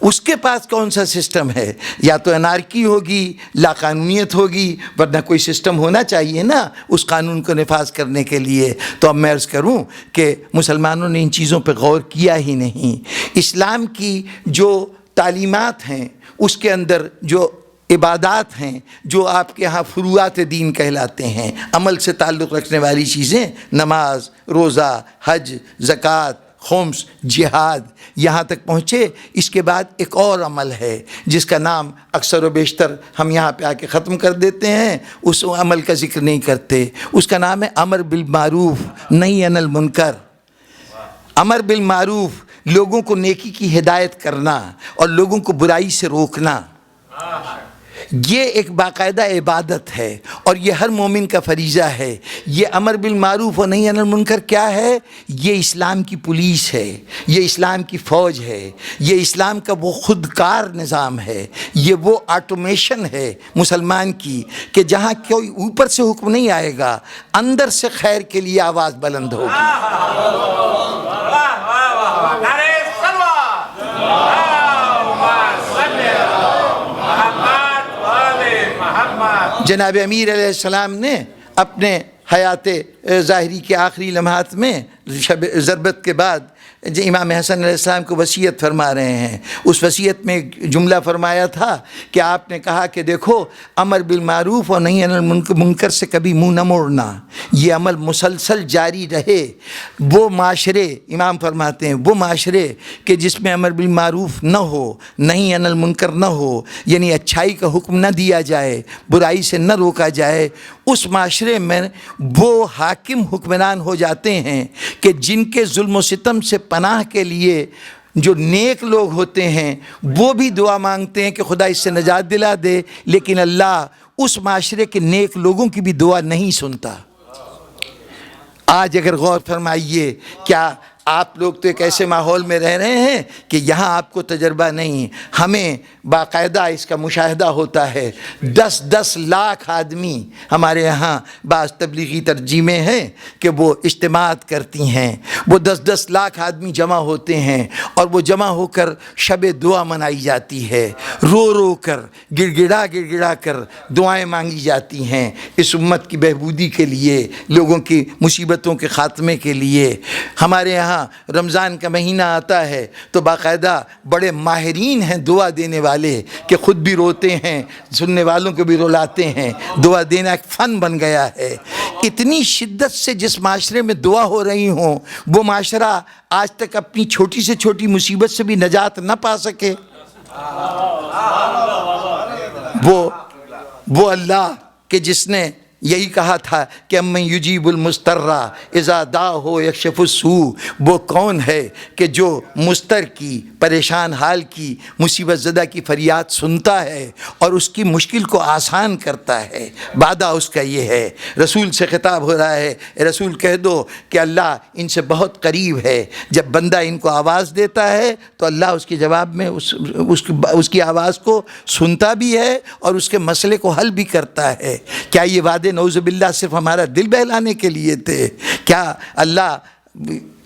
اس کے پاس کون سا سسٹم ہے؟ یا تو انارکی ہوگی، لا قانونیت ہوگی، ورنہ کوئی سسٹم ہونا چاہیے نا اس قانون کو نفاذ کرنے کے لیے۔ تو اب میں عرض کروں کہ مسلمانوں نے ان چیزوں پہ غور کیا ہی نہیں۔ اسلام کی جو تعلیمات ہیں اس کے اندر جو عبادات ہیں، جو آپ کے ہاں فروعات دین کہلاتے ہیں، عمل سے تعلق رکھنے والی چیزیں، نماز، روزہ، حج، زکوٰۃ، خمس، جہاد، یہاں تک پہنچے۔ اس کے بعد ایک اور عمل ہے جس کا نام اکثر و بیشتر ہم یہاں پہ آ کے ختم کر دیتے ہیں، اس عمل کا ذکر نہیں کرتے۔ اس کا نام ہے امر بالمعروف نہی عن المنکر۔ امر بالمعروف، لوگوں کو نیکی کی ہدایت کرنا اور لوگوں کو برائی سے روکنا، یہ ایک باقاعدہ عبادت ہے اور یہ ہر مومن کا فریضہ ہے۔ یہ امر بالمعروف و نہی عن المنکر کیا ہے؟ یہ اسلام کی پولیس ہے، یہ اسلام کی فوج ہے، یہ اسلام کا وہ خودکار نظام ہے، یہ وہ آٹومیشن ہے مسلمان کی کہ جہاں کوئی اوپر سے حکم نہیں آئے گا، اندر سے خیر کے لیے آواز بلند ہوگی۔ جناب امیر علیہ السلام نے اپنے حیات ظاہری کے آخری لمحات میں شب ضربت کے بعد امام حسن علیہ السلام کو وصیت فرما رہے ہیں۔ اس وصیت میں ایک جملہ فرمایا تھا کہ آپ نے کہا کہ دیکھو، امر بالمعروف اور نہی عن المنکر سے کبھی منہ نہ موڑنا، یہ عمل مسلسل جاری رہے۔ وہ معاشرے، امام فرماتے ہیں، وہ معاشرے کہ جس میں امر بالمعروف نہ ہو، نہی عن المنکر نہ ہو، یعنی اچھائی کا حکم نہ دیا جائے، برائی سے نہ روکا جائے، اس معاشرے میں وہ حاکم حکمران ہو جاتے ہیں کہ جن کے ظلم و ستم سے پناہ کے لیے جو نیک لوگ ہوتے ہیں وہ بھی دعا مانگتے ہیں کہ خدا اس سے نجات دلا دے، لیکن اللہ اس معاشرے کے نیک لوگوں کی بھی دعا نہیں سنتا۔ آج اگر غور فرمائیے، کیا آپ لوگ تو ایک ایسے ماحول میں رہ رہے ہیں کہ یہاں آپ کو تجربہ نہیں، ہمیں باقاعدہ اس کا مشاہدہ ہوتا ہے۔ 10 لاکھ آدمی ہمارے یہاں بعض تبلیغی تنظیمیں ہیں کہ وہ اجتماعات کرتی ہیں، وہ 10 لاکھ آدمی جمع ہوتے ہیں اور وہ جمع ہو کر شب دعا منائی جاتی ہے، رو رو کر، گڑ گڑا کر دعائیں مانگی جاتی ہیں اس امت کی بہبودی کے لیے، لوگوں کی مصیبتوں کے خاتمے کے لیے۔ ہمارے یہاں رمضان کا مہینہ آتا ہے تو باقاعدہ بڑے ماہرین ہیں دعا دینے والے کہ خود بھی روتے ہیں، سننے والوں کو بھی رلاتے ہیں، دعا دینا ایک فن بن گیا ہے۔ اتنی شدت سے جس معاشرے میں دعا ہو رہی ہوں، وہ معاشرہ آج تک اپنی چھوٹی سے چھوٹی مصیبت سے بھی نجات نہ پا سکے۔ وہ اللہ کہ جس نے یہی کہا تھا کہ امن یجیب المضطر اذا دعاہ یکشف السوء، وہ کون ہے کہ جو مضطر کی، پریشان حال کی، مصیبت زدہ کی فریاد سنتا ہے اور اس کی مشکل کو آسان کرتا ہے۔ وعدہ اس کا یہ ہے۔ رسول سے خطاب ہو رہا ہے، اے رسول کہہ دو کہ اللہ ان سے بہت قریب ہے، جب بندہ ان کو آواز دیتا ہے تو اللہ اس کے جواب میں اس کی آواز کو سنتا بھی ہے اور اس کے مسئلے کو حل بھی کرتا ہے۔ کیا یہ وعدے نعوذ باللہ صرف ہمارا دل بہلانے کے لیے تھے؟ کیا اللہ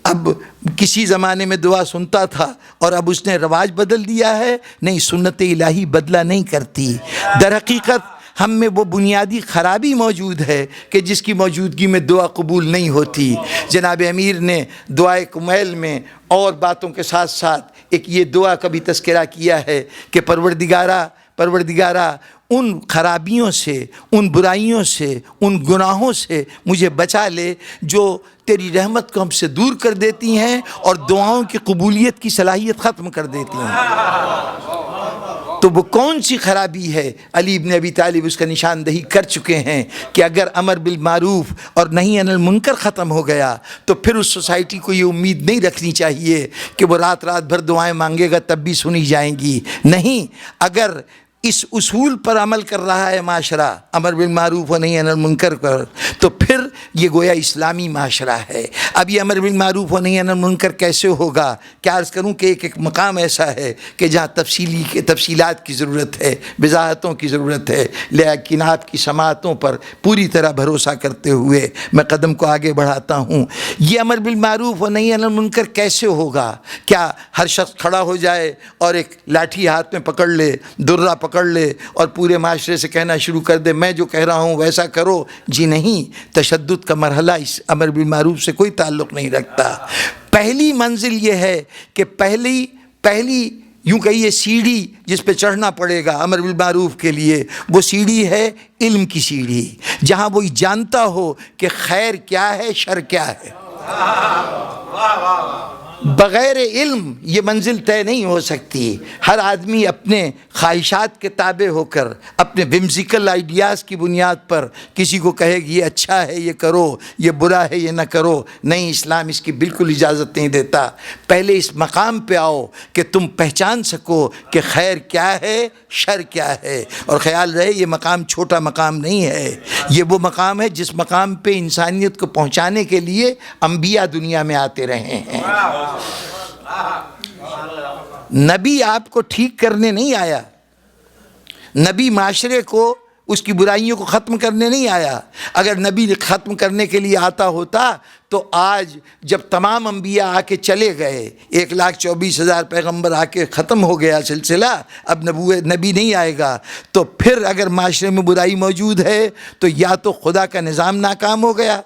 اب کسی زمانے میں دعا سنتا تھا اور اب اس نے رواج بدل دیا ہے؟ نہیں، سنت الہی بدلہ نہیں کرتی۔ در حقیقت ہم میں وہ بنیادی خرابی موجود ہے کہ جس کی موجودگی میں دعا قبول نہیں ہوتی۔ جناب امیر نے دعائے کمیل میں اور باتوں کے ساتھ ساتھ ایک یہ دعا کا بھی تذکرہ کیا ہے کہ پروردگارہ ان خرابیوں سے، ان برائیوں سے، ان گناہوں سے مجھے بچا لے جو تیری رحمت کو ہم سے دور کر دیتی ہیں اور دعاؤں کی قبولیت کی صلاحیت ختم کر دیتی ہیں۔ تو وہ کون سی خرابی ہے؟ علی بن ابی طالب اس کا نشاندہی کر چکے ہیں کہ اگر امر بالمعروف اور نہی عن المنکر ختم ہو گیا تو پھر اس سوسائٹی کو یہ امید نہیں رکھنی چاہیے کہ وہ رات بھر دعائیں مانگے گا تب بھی سنی جائیں گی۔ نہیں، اگر اس اصول پر عمل کر رہا ہے معاشرہ، امر بالمعروف و نہی عن المنکر پر، تو پھر یہ گویا اسلامی معاشرہ ہے۔ اب یہ امر بالمعروف و نہی عن المنکر کیسے ہوگا؟ کیا عرض کروں کہ ایک مقام ایسا ہے کہ جہاں تفصیلات کی ضرورت ہے، وضاحتوں کی ضرورت ہے، لیکن آپ کی سماعتوں پر پوری طرح بھروسہ کرتے ہوئے میں قدم کو آگے بڑھاتا ہوں۔ یہ امر بالمعروف و نہی عن المنکر کیسے ہوگا؟ کیا ہر شخص کھڑا ہو جائے اور ایک لاٹھی ہاتھ میں پکڑ لے، درہ پکڑ لے اور پورے معاشرے سے کہنا شروع کر دے میں جو کہہ رہا ہوں ویسا کرو؟ جی نہیں، تشدد کا مرحلہ اس امر بالمعروف سے کوئی تعلق نہیں رکھتا۔ پہلی منزل یہ ہے کہ پہلی یوں کہیے سیڑھی جس پہ چڑھنا پڑے گا امر بالمعروف کے لیے، وہ سیڑھی ہے علم کی سیڑھی، جہاں وہ جانتا ہو کہ خیر کیا ہے، شر کیا ہے۔ بغیر علم یہ منزل طے نہیں ہو سکتی۔ ہر آدمی اپنے خواہشات کے تابع ہو کر، اپنے ومزیکل آئیڈیاز کی بنیاد پر کسی کو کہے کہ یہ اچھا ہے یہ کرو، یہ برا ہے یہ نہ کرو، نہیں، اسلام اس کی بالکل اجازت نہیں دیتا۔ پہلے اس مقام پہ آؤ کہ تم پہچان سکو کہ خیر کیا ہے، شر کیا ہے۔ اور خیال رہے یہ مقام چھوٹا مقام نہیں ہے، یہ وہ مقام ہے جس مقام پہ انسانیت کو پہنچانے کے لیے انبیاء دنیا میں آتے رہے ہیں۔ نبی آپ کو ٹھیک کرنے نہیں آیا، نبی معاشرے کو اس کی برائیوں کو ختم کرنے نہیں آیا۔ اگر نبی ختم کرنے کے لیے آتا ہوتا تو آج جب تمام انبیاء آ کے چلے گئے، 1,24,000 پیغمبر آ کے ختم ہو گیا سلسلہ، اب نبی نہیں آئے گا، تو پھر اگر معاشرے میں برائی موجود ہے تو یا تو خدا کا نظام ناکام ہو گیا۔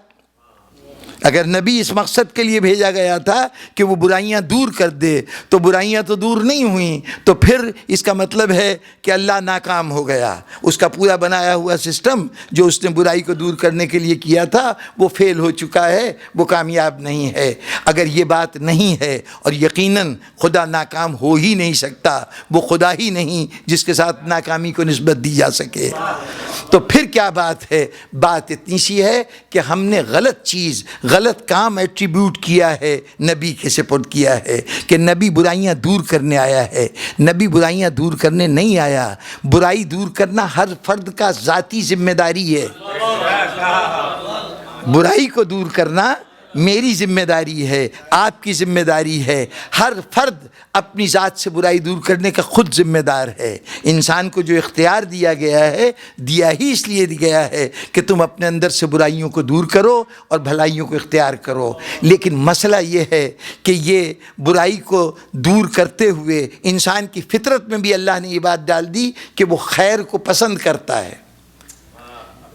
اگر نبی اس مقصد کے لیے بھیجا گیا تھا کہ وہ برائیاں دور کر دے تو برائیاں تو دور نہیں ہوئیں، تو پھر اس کا مطلب ہے کہ اللہ ناکام ہو گیا، اس کا پورا بنایا ہوا سسٹم جو اس نے برائی کو دور کرنے کے لیے کیا تھا وہ فیل ہو چکا ہے، وہ کامیاب نہیں ہے۔ اگر یہ بات نہیں ہے، اور یقیناً خدا ناکام ہو ہی نہیں سکتا، وہ خدا ہی نہیں جس کے ساتھ ناکامی کو نسبت دی جا سکے، تو پھر کیا بات ہے؟ بات اتنی سی ہے کہ ہم نے غلط چیز، غلط کام ایٹریبیوٹ کیا ہے، نبی کے سپرد کیا ہے کہ نبی برائیاں دور کرنے آیا ہے۔ نبی برائیاں دور کرنے نہیں آیا، برائی دور کرنا ہر فرد کا ذاتی ذمہ داری ہے۔ برائی کو دور کرنا میری ذمہ داری ہے، آپ کی ذمہ داری ہے۔ ہر فرد اپنی ذات سے برائی دور کرنے کا خود ذمہ دار ہے۔ انسان کو جو اختیار دیا گیا ہے، دیا ہی اس لیے گیا ہے کہ تم اپنے اندر سے برائیوں کو دور کرو اور بھلائیوں کو اختیار کرو۔ لیکن مسئلہ یہ ہے کہ یہ برائی کو دور کرتے ہوئے انسان کی فطرت میں بھی اللہ نے یہ بات ڈال دی کہ وہ خیر کو پسند کرتا ہے۔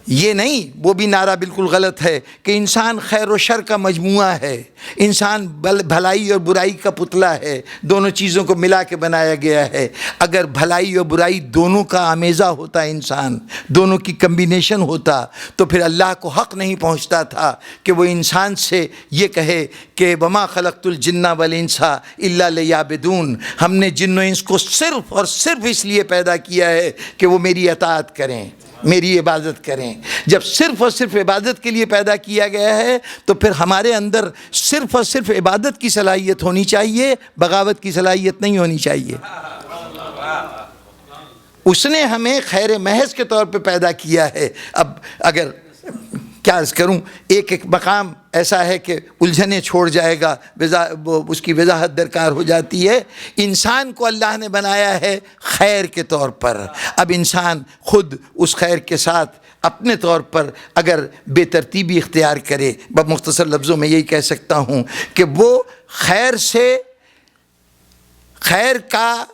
یہ نہیں، وہ بھی نعرہ بالکل غلط ہے کہ انسان خیر و شر کا مجموعہ ہے، انسان بھلائی اور برائی کا پتلا ہے، دونوں چیزوں کو ملا کے بنایا گیا ہے۔ اگر بھلائی اور برائی دونوں کا آمیزہ ہوتا انسان، دونوں کی کمبینیشن ہوتا، تو پھر اللہ کو حق نہیں پہنچتا تھا کہ وہ انسان سے یہ کہے کہ وما خلقت الجن والانس الا لیعبدون، ہم نے جن و انس کو صرف اور صرف اس لیے پیدا کیا ہے کہ وہ میری اطاعت کریں، میری عبادت کریں۔ جب صرف اور صرف عبادت کے لیے پیدا کیا گیا ہے تو پھر ہمارے اندر صرف اور صرف عبادت کی صلاحیت ہونی چاہیے، بغاوت کی صلاحیت نہیں ہونی چاہیے۔ اس نے ہمیں خیر محض کے طور پہ پیدا کیا ہے۔ اب اگر کیا عرض کروں، ایک مقام ایسا ہے کہ الجھنے چھوڑ جائے گا، اس کی وضاحت درکار ہو جاتی ہے۔ انسان کو اللہ نے بنایا ہے خیر کے طور پر۔ اب انسان خود اس خیر کے ساتھ اپنے طور پر اگر بے ترتیبی اختیار کرے، بمختصر لفظوں میں یہی کہہ سکتا ہوں کہ وہ خیر کا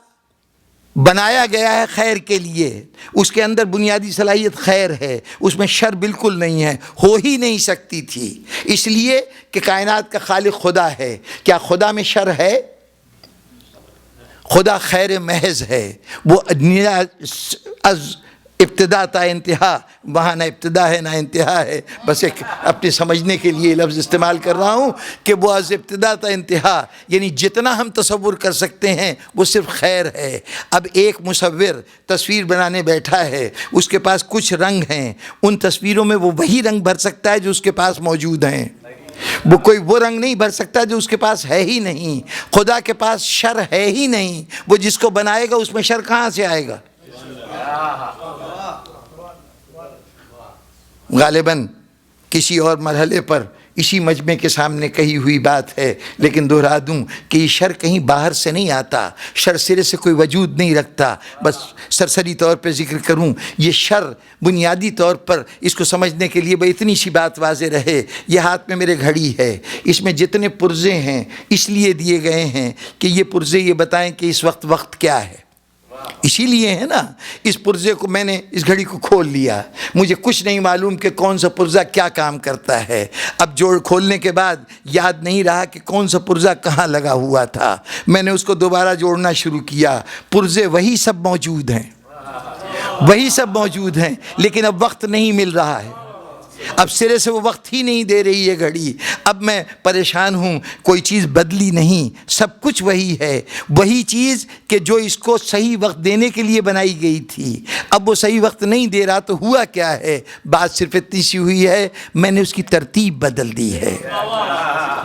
بنایا گیا ہے، خیر کے لیے، اس کے اندر بنیادی صلاحیت خیر ہے، اس میں شر بالکل نہیں ہے، ہو ہی نہیں سکتی تھی، اس لیے کہ کائنات کا خالق خدا ہے۔ کیا خدا میں شر ہے؟ خدا خیر محض ہے، وہ از ابتدا تا انتہا، وہاں نہ ابتدا ہے نہ انتہا ہے، بس ایک اپنے سمجھنے کے لیے لفظ استعمال کر رہا ہوں کہ وہ از ابتدا تا انتہا، یعنی جتنا ہم تصور کر سکتے ہیں وہ صرف خیر ہے۔ اب ایک مصور تصویر بنانے بیٹھا ہے، اس کے پاس کچھ رنگ ہیں، ان تصویروں میں وہ وہی رنگ بھر سکتا ہے جو اس کے پاس موجود ہیں، وہ رنگ نہیں بھر سکتا جو اس کے پاس ہے ہی نہیں۔ خدا کے پاس شر ہے ہی نہیں، وہ جس کو بنائے گا اس میں شر کہاں سے آئے گا؟ غالباً کسی اور مرحلے پر اسی مجمع کے سامنے کہی ہوئی بات ہے، لیکن دہرا دوں کہ یہ شر کہیں باہر سے نہیں آتا، شر سرے سے کوئی وجود نہیں رکھتا۔ بس سرسری طور پہ ذکر کروں، یہ شر بنیادی طور پر اس کو سمجھنے کے لیے اتنی سی بات واضح رہے۔ یہ ہاتھ میں میرے گھڑی ہے، اس میں جتنے پرزے ہیں اس لیے دیے گئے ہیں کہ یہ پرزے یہ بتائیں کہ اس وقت کیا ہے۔ اسی لیے ہے نا، اس پرزے کو میں نے اس گھڑی کو کھول لیا، مجھے کچھ نہیں معلوم کہ کون سا پرزہ کیا کام کرتا ہے۔ اب جوڑ کھولنے کے بعد یاد نہیں رہا کہ کون سا پرزہ کہاں لگا ہوا تھا، میں نے اس کو دوبارہ جوڑنا شروع کیا۔ پرزے وہی سب موجود ہیں، وہی سب موجود ہیں، لیکن اب وقت نہیں مل رہا ہے، اب سرے سے وہ وقت ہی نہیں دے رہی ہے گھڑی۔ اب میں پریشان ہوں، کوئی چیز بدلی نہیں، سب کچھ وہی ہے، وہی چیز کہ جو اس کو صحیح وقت دینے کے لیے بنائی گئی تھی۔ اب وہ صحیح وقت نہیں دے رہا تو ہوا کیا ہے؟ بات صرف اتنی سی ہوئی ہے، میں نے اس کی ترتیب بدل دی ہے،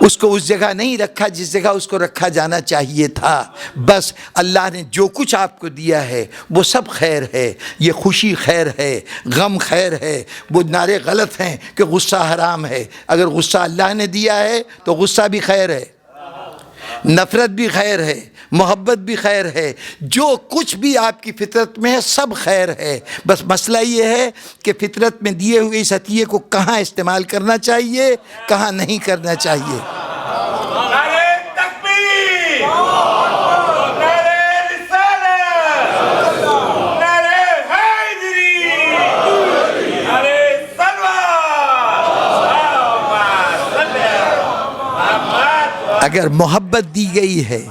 اس کو اس جگہ نہیں رکھا جس جگہ اس کو رکھا جانا چاہیے تھا۔ بس اللہ نے جو کچھ آپ کو دیا ہے وہ سب خیر ہے، یہ خوشی خیر ہے، غم خیر ہے۔ وہ نعرے غلط ہیں کہ غصہ حرام ہے، اگر غصہ اللہ نے دیا ہے تو غصہ بھی خیر ہے، نفرت بھی خیر ہے، محبت بھی خیر ہے، جو کچھ بھی آپ کی فطرت میں ہے سب خیر ہے۔ بس مسئلہ یہ ہے کہ فطرت میں دیے ہوئے اس عطیے کو کہاں استعمال کرنا چاہیے، کہاں نہیں کرنا چاہیے۔ نعرہ تکبیر، نعرہ رسالت، نعرہ حیدری، نعرہ صلوات، اللہم صل علی محمد۔ اگر محبت دی گئی ہے،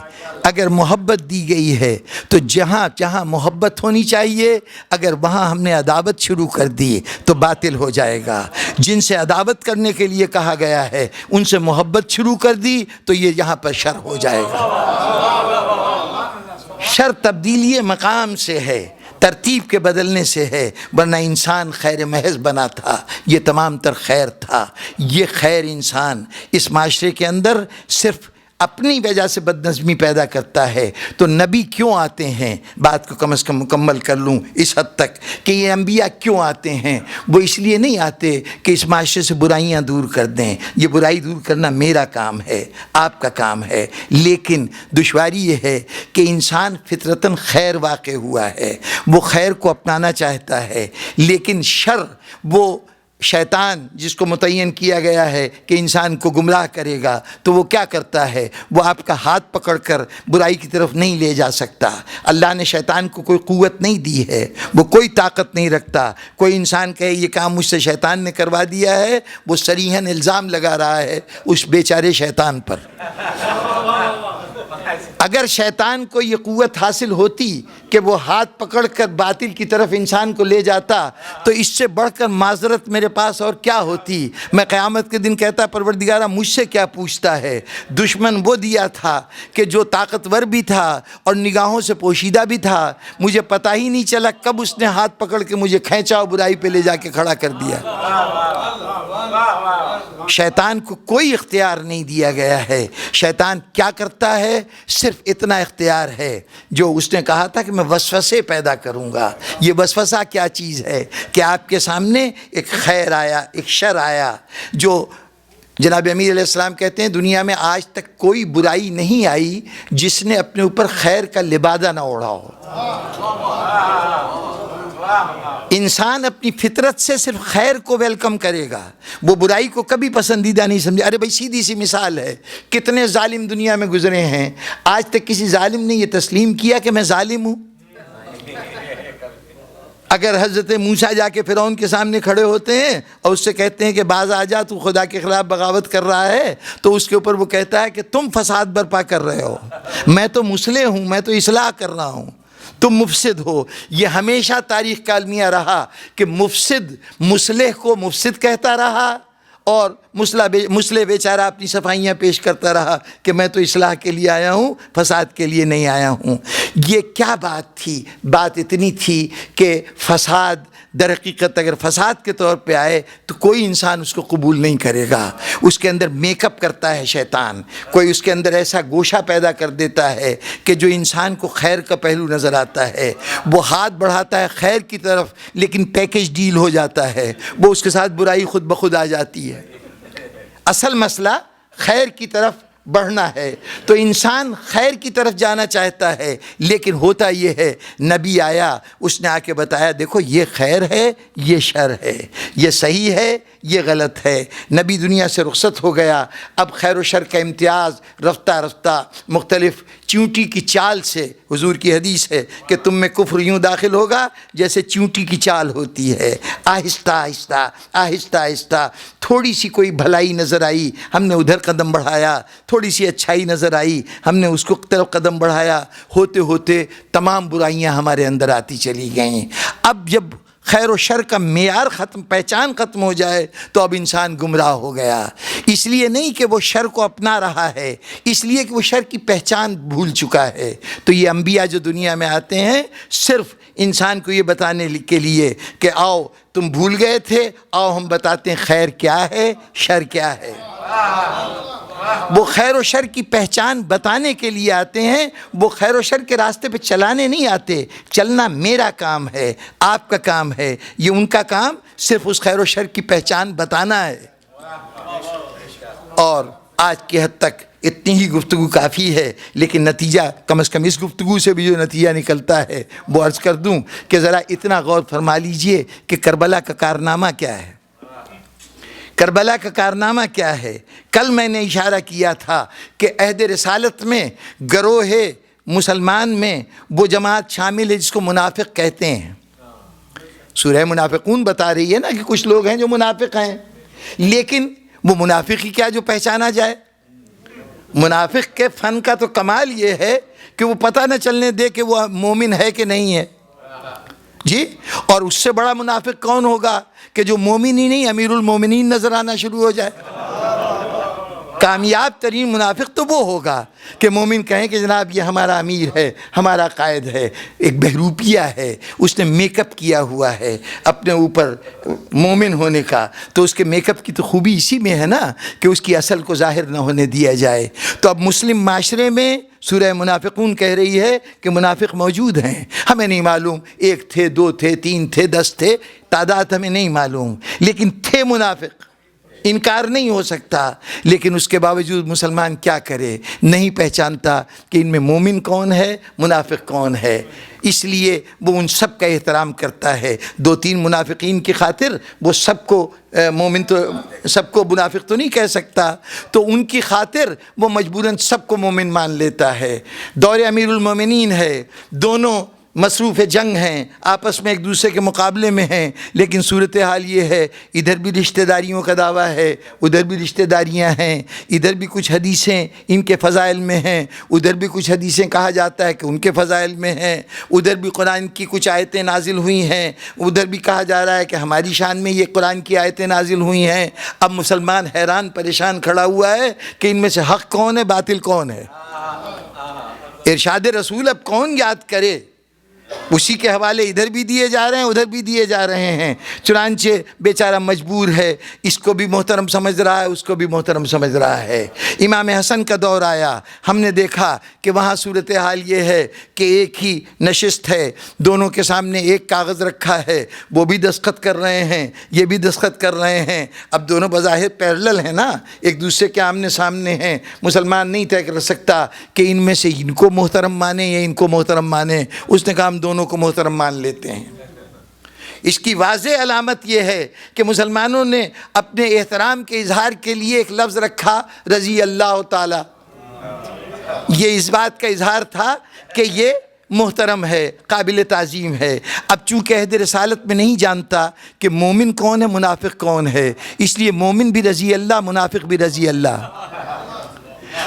اگر محبت دی گئی ہے تو جہاں جہاں محبت ہونی چاہیے اگر وہاں ہم نے عداوت شروع کر دی تو باطل ہو جائے گا۔ جن سے عداوت کرنے کے لیے کہا گیا ہے ان سے محبت شروع کر دی تو یہ یہاں پر شر ہو جائے گا۔ شر تبدیلی مقام سے ہے، ترتیب کے بدلنے سے ہے، ورنہ انسان خیر محض بنا تھا، یہ تمام تر خیر تھا۔ یہ خیر انسان اس معاشرے کے اندر صرف اپنی وجہ سے بدنظمی پیدا کرتا ہے۔ تو نبی کیوں آتے ہیں؟ بات کو کم از کم مکمل کر لوں اس حد تک کہ یہ انبیاء کیوں آتے ہیں؟ وہ اس لیے نہیں آتے کہ اس معاشرے سے برائیاں دور کر دیں، یہ برائی دور کرنا میرا کام ہے، آپ کا کام ہے، لیکن دشواری یہ ہے کہ انسان فطرتاً خیر واقع ہوا ہے، وہ خیر کو اپنانا چاہتا ہے، لیکن شر، وہ شیطان جس کو متعین کیا گیا ہے کہ انسان کو گمراہ کرے گا، تو وہ کیا کرتا ہے؟ وہ آپ کا ہاتھ پکڑ کر برائی کی طرف نہیں لے جا سکتا۔ اللہ نے شیطان کو کوئی قوت نہیں دی ہے، وہ کوئی طاقت نہیں رکھتا۔ کوئی انسان کہے یہ کام مجھ سے شیطان نے کروا دیا ہے، وہ صریحاً الزام لگا رہا ہے اس بیچارے شیطان پر۔ اگر شیطان کو یہ قوت حاصل ہوتی کہ وہ ہاتھ پکڑ کر باطل کی طرف انسان کو لے جاتا تو اس سے بڑھ کر معذرت میرے پاس اور کیا ہوتی؟ میں قیامت کے دن کہتا پروردگارہ مجھ سے کیا پوچھتا ہے؟ دشمن وہ دیا تھا کہ جو طاقتور بھی تھا اور نگاہوں سے پوشیدہ بھی تھا، مجھے پتہ ہی نہیں چلا کب اس نے ہاتھ پکڑ کے مجھے کھینچا اور برائی پہ لے جا کے کھڑا کر دیا۔ شیطان کو کوئی اختیار نہیں دیا گیا ہے۔ شیطان کیا کرتا ہے؟ صرف اتنا اختیار ہے جو اس نے کہا تھا کہ میں وسوسے پیدا کروں گا۔ یہ وسوسہ کیا چیز ہے کہ آپ کے سامنے ایک خیر آیا، ایک شر آیا، جو جناب امیر علیہ السلام کہتے ہیں دنیا میں آج تک کوئی برائی نہیں آئی جس نے اپنے اوپر خیر کا لبادہ نہ اوڑھا ہو۔ انسان اپنی فطرت سے صرف خیر کو ویلکم کرے گا، وہ برائی کو کبھی پسندیدہ نہیں سمجھے۔ ارے بھائی سیدھی سی مثال ہے، کتنے ظالم دنیا میں گزرے ہیں، آج تک کسی ظالم نے یہ تسلیم کیا کہ میں ظالم ہوں؟ اگر حضرت موسیٰ جا کے فرعون کے سامنے کھڑے ہوتے ہیں اور اس سے کہتے ہیں کہ باز آ جا، تو خدا کے خلاف بغاوت کر رہا ہے، تو اس کے اوپر وہ کہتا ہے کہ تم فساد برپا کر رہے ہو، میں تو مصلح ہوں، میں تو اصلاح کر رہا ہوں، تم مفسد ہو۔ یہ ہمیشہ تاریخ کا المیہ رہا کہ مفسد مصلح کو مفسد کہتا رہا اور مسلح بیچارہ اپنی صفائیاں پیش کرتا رہا کہ میں تو اصلاح کے لیے آیا ہوں، فساد کے لیے نہیں آیا ہوں۔ یہ کیا بات تھی؟ بات اتنی تھی کہ فساد در حقیقت اگر فساد کے طور پہ آئے تو کوئی انسان اس کو قبول نہیں کرے گا۔ اس کے اندر میک اپ کرتا ہے شیطان، کوئی اس کے اندر ایسا گوشہ پیدا کر دیتا ہے کہ جو انسان کو خیر کا پہلو نظر آتا ہے وہ ہاتھ بڑھاتا ہے خیر کی طرف، لیکن پیکج ڈیل ہو جاتا ہے، وہ اس کے ساتھ برائی خود بخود آ جاتی ہے۔ اصل مسئلہ خیر کی طرف بڑھنا ہے، تو انسان خیر کی طرف جانا چاہتا ہے، لیکن ہوتا یہ ہے نبی آیا، اس نے آ کے بتایا دیکھو یہ خیر ہے، یہ شر ہے، یہ صحیح ہے، یہ غلط ہے۔ نبی دنیا سے رخصت ہو گیا، اب خیر و شر کا امتیاز رفتہ رفتہ مختلف چیونٹی کی چال سے، حضور کی حدیث ہے کہ تم میں کفر یوں داخل ہوگا جیسے چیونٹی کی چال ہوتی ہے، آہستہ آہستہ آہستہ آہستہ۔ تھوڑی سی کوئی بھلائی نظر آئی، ہم نے ادھر قدم بڑھایا، تھوڑی سی اچھائی نظر آئی، ہم نے اس کو طرف قدم بڑھایا، ہوتے ہوتے تمام برائیاں ہمارے اندر آتی چلی گئیں۔ اب جب خیر و شر کا معیار پہچان ختم ہو جائے تو اب انسان گمراہ ہو گیا۔ اس لیے نہیں کہ وہ شر کو اپنا رہا ہے، اس لیے کہ وہ شر کی پہچان بھول چکا ہے۔ تو یہ انبیاء جو دنیا میں آتے ہیں صرف انسان کو یہ بتانے کے لیے کہ آؤ تم بھول گئے تھے، آؤ ہم بتاتے ہیں خیر کیا ہے، شر کیا ہے۔ وہ خیر و شر کی پہچان بتانے کے لیے آتے ہیں، وہ خیر و شر کے راستے پہ چلانے نہیں آتے۔ چلنا میرا کام ہے، آپ کا کام ہے، یہ ان کا کام صرف اس خیر و شر کی پہچان بتانا ہے۔ اور آج کی حد تک اتنی ہی گفتگو کافی ہے، لیکن نتیجہ کم از کم اس گفتگو سے بھی جو نتیجہ نکلتا ہے وہ عرض کر دوں کہ ذرا اتنا غور فرما لیجئے کہ کربلا کا کارنامہ کیا ہے۔ کربلا کا کارنامہ کیا ہے؟ کل میں نے اشارہ کیا تھا کہ عہد رسالت میں گروہ مسلمان میں وہ جماعت شامل ہے جس کو منافق کہتے ہیں۔ سورہ منافقون بتا رہی ہے نا کہ کچھ لوگ ہیں جو منافق ہیں، لیکن وہ منافق ہی کیا جو پہچانا جائے؟ منافق کے فن کا تو کمال یہ ہے کہ وہ پتہ نہ چلنے دے کہ وہ مومن ہے کہ نہیں ہے جی۔ اور اس سے بڑا منافق کون ہوگا کہ جو مومن ہی نہیں امیر المومنین نظر آنا شروع ہو جائے۔ کامیاب ترین منافق تو وہ ہوگا کہ مومن کہیں کہ جناب یہ ہمارا امیر ہے، ہمارا قائد ہے، ایک بہروپیہ ہے، اس نے میک اپ کیا ہوا ہے اپنے اوپر مومن ہونے کا، تو اس کے میک اپ کی تو خوبی اسی میں ہے نا کہ اس کی اصل کو ظاہر نہ ہونے دیا جائے۔ تو اب مسلم معاشرے میں سورہ منافقون کہہ رہی ہے کہ منافق موجود ہیں، ہمیں نہیں معلوم 1 تھے 2 تھے 3 تھے 10 تھے، تعداد ہمیں نہیں معلوم، لیکن تھے منافق، انکار نہیں ہو سکتا۔ لیکن اس کے باوجود مسلمان کیا کرے، نہیں پہچانتا کہ ان میں مومن کون ہے، منافق کون ہے۔ اس لیے وہ ان سب کا احترام کرتا ہے۔ 2-3 منافقین کی خاطر وہ سب کو مومن تو سب کو منافق تو نہیں کہہ سکتا، تو ان کی خاطر وہ مجبوراً سب کو مومن مان لیتا ہے۔ دور امیر المومنین ہے، دونوں مصروف جنگ ہیں، آپس میں ایک دوسرے کے مقابلے میں ہیں، لیکن صورتحال یہ ہے ادھر بھی رشتہ داریوں کا دعویٰ ہے، ادھر بھی رشتہ داریاں ہیں، ادھر بھی کچھ حدیثیں ان کے فضائل میں ہیں، ادھر بھی کچھ حدیثیں کہا جاتا ہے کہ ان کے فضائل میں ہیں، ادھر بھی قرآن کی کچھ آیتیں نازل ہوئی ہیں، ادھر بھی کہا جا رہا ہے کہ ہماری شان میں یہ قرآن کی آیتیں نازل ہوئی ہیں۔ اب مسلمان حیران پریشان کھڑا ہوا ہے کہ ان میں سے حق کون ہے، باطل کون ہے۔ ارشاد رسول اب کون یاد کرے؟ اسی کے حوالے ادھر بھی دیے جا رہے ہیں، ادھر بھی دیے جا رہے ہیں، چنانچہ بیچارہ مجبور ہے، اس کو بھی محترم سمجھ رہا ہے، اس کو بھی محترم سمجھ رہا ہے۔ امام حسن کا دور آیا، ہم نے دیکھا کہ وہاں صورتحال یہ ہے کہ ایک ہی نشست ہے، دونوں کے سامنے ایک کاغذ رکھا ہے، وہ بھی دستخط کر رہے ہیں، یہ بھی دستخط کر رہے ہیں۔ اب دونوں بظاہر پیرلل ہیں نا، ایک دوسرے کے آمنے سامنے ہیں۔ مسلمان نہیں طے کر سکتا کہ ان میں سے ان کو محترم مانے یا ان کو محترم مانے، اس نے کہا ہم دونوں کو محترم مان لیتے ہیں۔ اس کی واضح علامت یہ ہے کہ مسلمانوں نے اپنے احترام کے اظہار کے لیے ایک لفظ رکھا، رضی اللہ تعالی۔ یہ اس بات کا اظہار تھا کہ یہ محترم ہے، قابل تعظیم ہے۔ اب چونکہ عہد رسالت میں نہیں جانتا کہ مومن کون ہے، منافق کون ہے، اس لیے مومن بھی رضی اللہ، منافق بھی رضی اللہ۔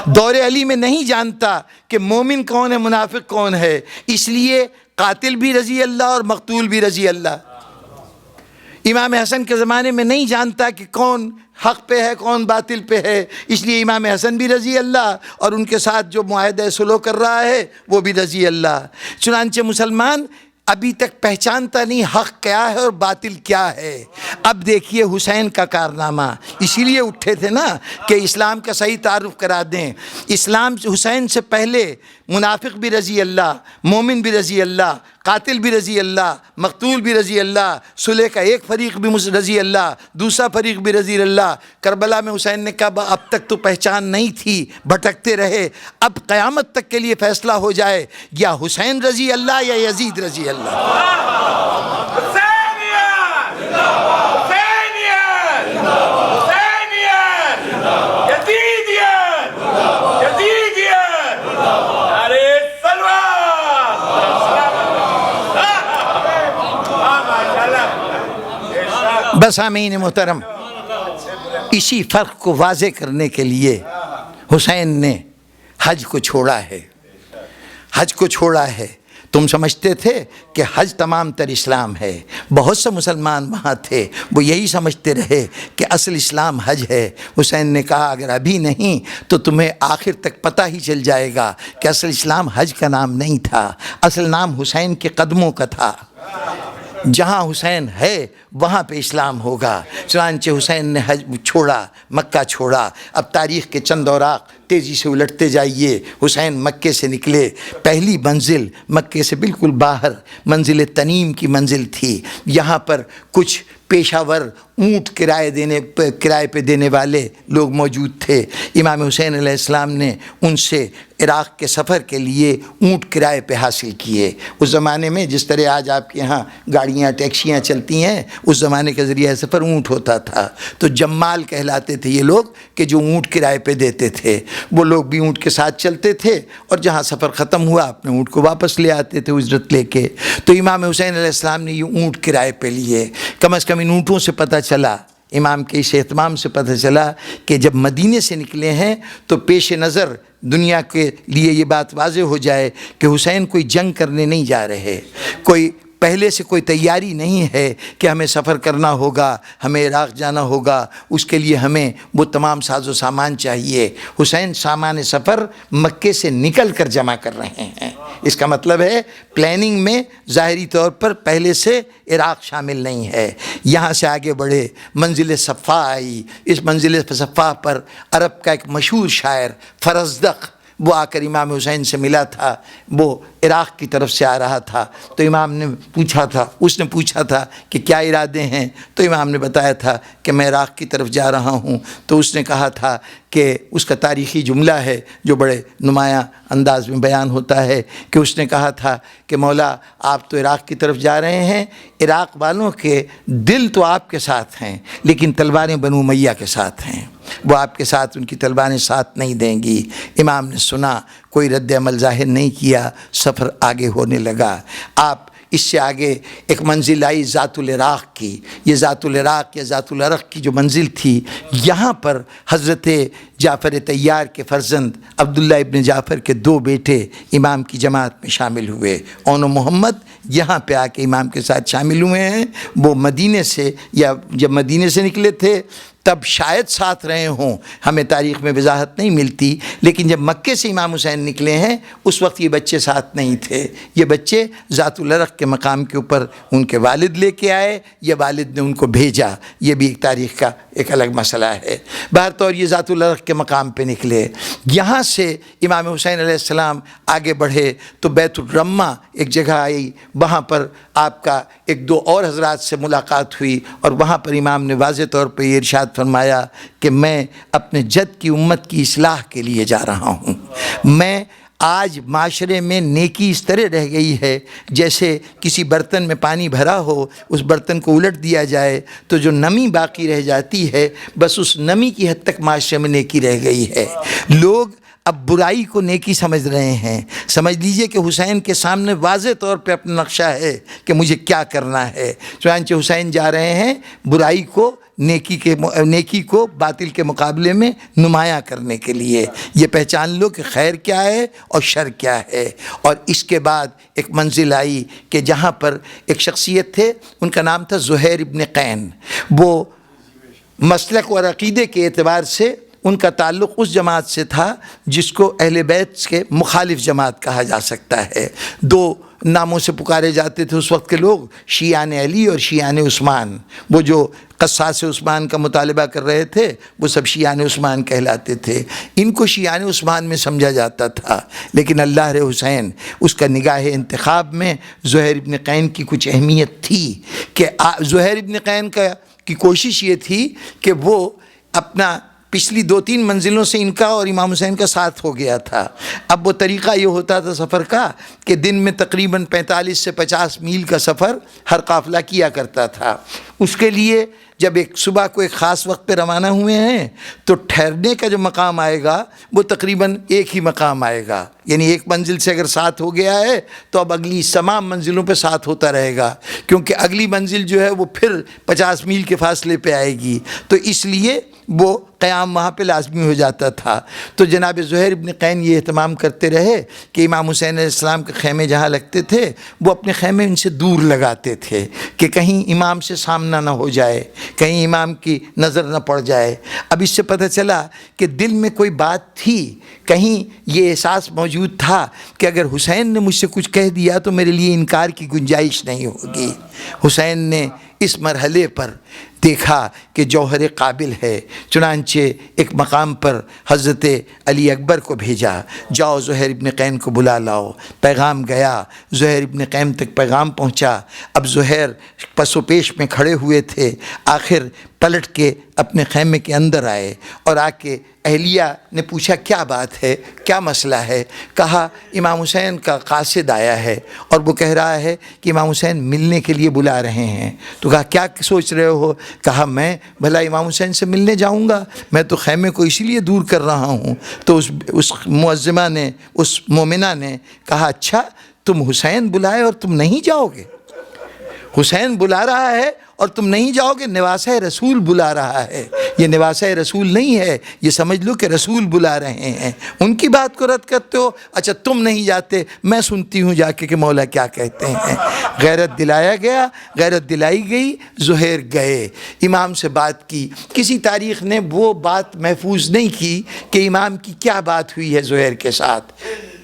دور علی میں نہیں جانتا کہ مومن کون ہے، منافق کون ہے، اس لیے قاتل بھی رضی اللہ اور مقتول بھی رضی اللہ۔ امام حسن کے زمانے میں نہیں جانتا کہ کون حق پہ ہے کون باطل پہ ہے، اس لیے امام حسن بھی رضی اللہ اور ان کے ساتھ جو معاہدہ صلح کر رہا ہے وہ بھی رضی اللہ۔ چنانچہ مسلمان ابھی تک پہچانتا نہیں حق کیا ہے اور باطل کیا ہے۔ اب دیکھیے حسین کا کارنامہ، اسی لیے اٹھے تھے نا کہ اسلام کا صحیح تعارف کرا دیں۔ اسلام حسین سے پہلے منافق بھی رضی اللہ، مومن بھی رضی اللہ، قاتل بھی رضی اللہ، مقتول بھی رضی اللہ، صلح کا ایک فریق بھی رضی اللہ، دوسرا فریق بھی رضی اللہ۔ کربلا میں حسین نے کہا اب تک تو پہچان نہیں تھی، بھٹکتے رہے، اب قیامت تک کے لیے فیصلہ ہو جائے، یا حسین رضی اللہ یا یزید رضی اللہ۔ بس آمین محترم، اسی فرق کو واضح کرنے کے لیے حسین نے حج کو چھوڑا ہے۔ حج کو چھوڑا ہے۔ تم سمجھتے تھے کہ حج تمام تر اسلام ہے، بہت سے مسلمان وہاں تھے وہ یہی سمجھتے رہے کہ اصل اسلام حج ہے۔ حسین نے کہا اگر ابھی نہیں تو تمہیں آخر تک پتہ ہی چل جائے گا کہ اصل اسلام حج کا نام نہیں تھا، اصل نام حسین کے قدموں کا تھا۔ جہاں حسین ہے وہاں پہ اسلام ہوگا۔ چنانچہ حسین نے حج چھوڑا، مکہ چھوڑا۔ اب تاریخ کے چند اوراق تیزی سے الٹتے جائیے۔ حسین مکے سے نکلے، پہلی منزل مکے سے بالکل باہر منزل تنیم کی منزل تھی۔ یہاں پر کچھ پیشہ ور اونٹ کرائے پہ دینے والے لوگ موجود تھے۔ امام حسین علیہ السلام نے ان سے عراق کے سفر کے لیے اونٹ کرائے پہ حاصل کیے۔ اس زمانے میں جس طرح آج آپ کے ہاں گاڑیاں ٹیکسیاں چلتی ہیں، اس زمانے کا ذریعہ سفر اونٹ ہوتا تھا۔ تو جمال کہلاتے تھے یہ لوگ کہ جو اونٹ کرائے پہ دیتے تھے۔ وہ لوگ بھی اونٹ کے ساتھ چلتے تھے اور جہاں سفر ختم ہوا اپنے اونٹ کو واپس لے آتے تھے اجرت لے کے۔ تو امام حسین علیہ السلام نے یہ اونٹ کرائے پہ لیے۔ کم از کم ان اونٹوں سے پتہ چلا، امام کے اس اہتمام سے پتہ چلا کہ جب مدینے سے نکلے ہیں تو پیش نظر دنیا کے لیے یہ بات واضح ہو جائے کہ حسین کوئی جنگ کرنے نہیں جا رہے، کوئی پہلے سے کوئی تیاری نہیں ہے کہ ہمیں سفر کرنا ہوگا، ہمیں عراق جانا ہوگا، اس کے لیے ہمیں وہ تمام ساز و سامان چاہیے۔ حسین سامان سفر مکے سے نکل کر جمع کر رہے ہیں۔ اس کا مطلب ہے پلاننگ میں ظاہری طور پر پہلے سے عراق شامل نہیں ہے۔ یہاں سے آگے بڑھے، منزل صفا آئی۔ اس منزل صفا پر عرب کا ایک مشہور شاعر فرزدق وہ آ کر امام حسین سے ملا تھا۔ وہ عراق کی طرف سے آ رہا تھا تو امام نے اس نے پوچھا تھا کہ کیا ارادے ہیں، تو امام نے بتایا تھا کہ میں عراق کی طرف جا رہا ہوں۔ تو اس نے کہا تھا کہ اس کا تاریخی جملہ ہے جو بڑے نمایاں انداز میں بیان ہوتا ہے کہ اس نے کہا تھا کہ مولا آپ تو عراق کی طرف جا رہے ہیں، عراق والوں کے دل تو آپ کے ساتھ ہیں لیکن تلواریں بنو امیہ کے ساتھ ہیں، وہ آپ کے ساتھ ان کی تلواریں ساتھ نہیں دیں گی۔ امام نے سنا، کوئی رد عمل ظاہر نہیں کیا، سفر آگے ہونے لگا۔ آپ اس سے آگے ایک منزل آئی ذات العراق کی۔ یہ ذات العراق یا ذات العرق کی جو منزل تھی، یہاں پر حضرت جعفر طیار کے فرزند عبداللہ ابن جعفر کے 2 بیٹے امام کی جماعت میں شامل ہوئے۔ اون و محمد یہاں پہ آ کے امام کے ساتھ شامل ہوئے ہیں۔ وہ مدینے سے یا جب مدینے سے نکلے تھے تب شاید ساتھ رہے ہوں، ہمیں تاریخ میں وضاحت نہیں ملتی، لیکن جب مکے سے امام حسین نکلے ہیں اس وقت یہ بچے ساتھ نہیں تھے۔ یہ بچے ذات العرق کے مقام کے اوپر ان کے والد لے کے آئے یا والد نے ان کو بھیجا، یہ بھی ایک تاریخ کا ایک الگ مسئلہ ہے۔ بہرطور یہ ذات العرق کے مقام پہ نکلے۔ یہاں سے امام حسین علیہ السلام آگے بڑھے تو بیت الرمہ ایک جگہ آئی، وہاں پر آپ کا 1-2 اور حضرات سے ملاقات ہوئی اور وہاں پر امام نے واضح طور پہ یہ ارشاد فرمایا کہ میں اپنے جد کی امت کی اصلاح کے لیے جا رہا ہوں۔ میں آج معاشرے میں نیکی اس طرح رہ گئی ہے جیسے کسی برتن میں پانی بھرا ہو، اس برتن کو الٹ دیا جائے تو جو نمی باقی رہ جاتی ہے، بس اس نمی کی حد تک معاشرے میں نیکی رہ گئی ہے۔ لوگ اب برائی کو نیکی سمجھ رہے ہیں۔ سمجھ لیجئے کہ حسین کے سامنے واضح طور پہ اپنا نقشہ ہے کہ مجھے کیا کرنا ہے۔ چنانچہ حسین جا رہے ہیں برائی کو نیکی کو باطل کے مقابلے میں نمایاں کرنے کے لیے یہ پہچان لو کہ خیر کیا ہے اور شر کیا ہے۔ اور اس کے بعد ایک منزل آئی کہ جہاں پر ایک شخصیت تھے، ان کا نام تھا زہیر ابن قین۔ وہ مسلک اور عقیدے کے اعتبار سے ان کا تعلق اس جماعت سے تھا جس کو اہل بیت کے مخالف جماعت کہا جا سکتا ہے۔ دو ناموں سے پکارے جاتے تھے اس وقت کے لوگ، شیعان علی اور شیعان عثمان۔ وہ جو قصاص عثمان کا مطالبہ کر رہے تھے وہ سب شیعان عثمان کہلاتے تھے۔ ان کو شیعان عثمان میں سمجھا جاتا تھا، لیکن اللہ حسین اس کا نگاہ انتخاب میں زہیر ابن قین کی کچھ اہمیت تھی کہ زہیر ابن قین کی کوشش یہ تھی کہ وہ اپنا پچھلی 2-3 منزلوں سے ان کا اور امام حسین کا ساتھ ہو گیا تھا۔ اب وہ طریقہ یہ ہوتا تھا سفر کا کہ دن میں تقریباً 45 سے 50 میل کا سفر ہر قافلہ کیا کرتا تھا۔ اس کے لیے جب ایک صبح کو ایک خاص وقت پہ روانہ ہوئے ہیں تو ٹھہرنے کا جو مقام آئے گا وہ تقریباً ایک ہی مقام آئے گا، یعنی ایک منزل سے اگر ساتھ ہو گیا ہے تو اب اگلی تمام منزلوں پہ ساتھ ہوتا رہے گا، کیونکہ اگلی منزل جو ہے وہ پھر 50 میل کے فاصلے پہ آئے گی، تو اس لیے وہ قیام وہاں پہ لازمی ہو جاتا تھا۔ تو جناب زہیر ابن قین یہ اہتمام کرتے رہے کہ امام حسین علیہ السلام کے خیمے جہاں لگتے تھے وہ اپنے خیمے ان سے دور لگاتے تھے کہ کہیں امام سے سامنا نہ ہو جائے، کہیں امام کی نظر نہ پڑ جائے۔ اب اس سے پتہ چلا کہ دل میں کوئی بات تھی، کہیں یہ احساس موجود تھا کہ اگر حسین نے مجھ سے کچھ کہہ دیا تو میرے لیے انکار کی گنجائش نہیں ہوگی۔ حسین نے اس مرحلے پر دیکھا کہ جوہر قابل ہے، چنانچہ ایک مقام پر حضرت علی اکبر کو بھیجا، جاؤ زہیر ابن قین کو بلا لاؤ۔ پیغام گیا، زہیر ابن قین تک پیغام پہنچا۔ اب زہیر پس و پیش میں کھڑے ہوئے تھے، آخر پلٹ کے اپنے خیمے کے اندر آئے اور آ کے اہلیہ نے پوچھا کیا بات ہے، کیا مسئلہ ہے؟ کہا امام حسین کا قاصد آیا ہے اور وہ کہہ رہا ہے کہ امام حسین ملنے کے لیے بلا رہے ہیں۔ تو کہا کیا سوچ رہے ہو؟ کہا میں بھلا امام حسین سے ملنے جاؤں گا؟ میں تو خیمے کو اسی لیے دور کر رہا ہوں۔ تو اس معظمہ نے، اس مومنہ نے کہا اچھا تم حسین بلائے اور تم نہیں جاؤ گے؟ حسین بلا رہا ہے اور تم نہیں جاؤ گے؟ نواسہ رسول بلا رہا ہے، یہ نواسہ رسول نہیں ہے، یہ سمجھ لو کہ رسول بلا رہے ہیں، ان کی بات کو رد کرتے ہو؟ اچھا تم نہیں جاتے، میں سنتی ہوں جا کے کہ مولا کیا کہتے ہیں۔ غیرت دلایا گیا، غیرت دلائی گئی، زہیر گئے، امام سے بات کی۔ کسی تاریخ نے وہ بات محفوظ نہیں کی کہ امام کی کیا بات ہوئی ہے زہیر کے ساتھ۔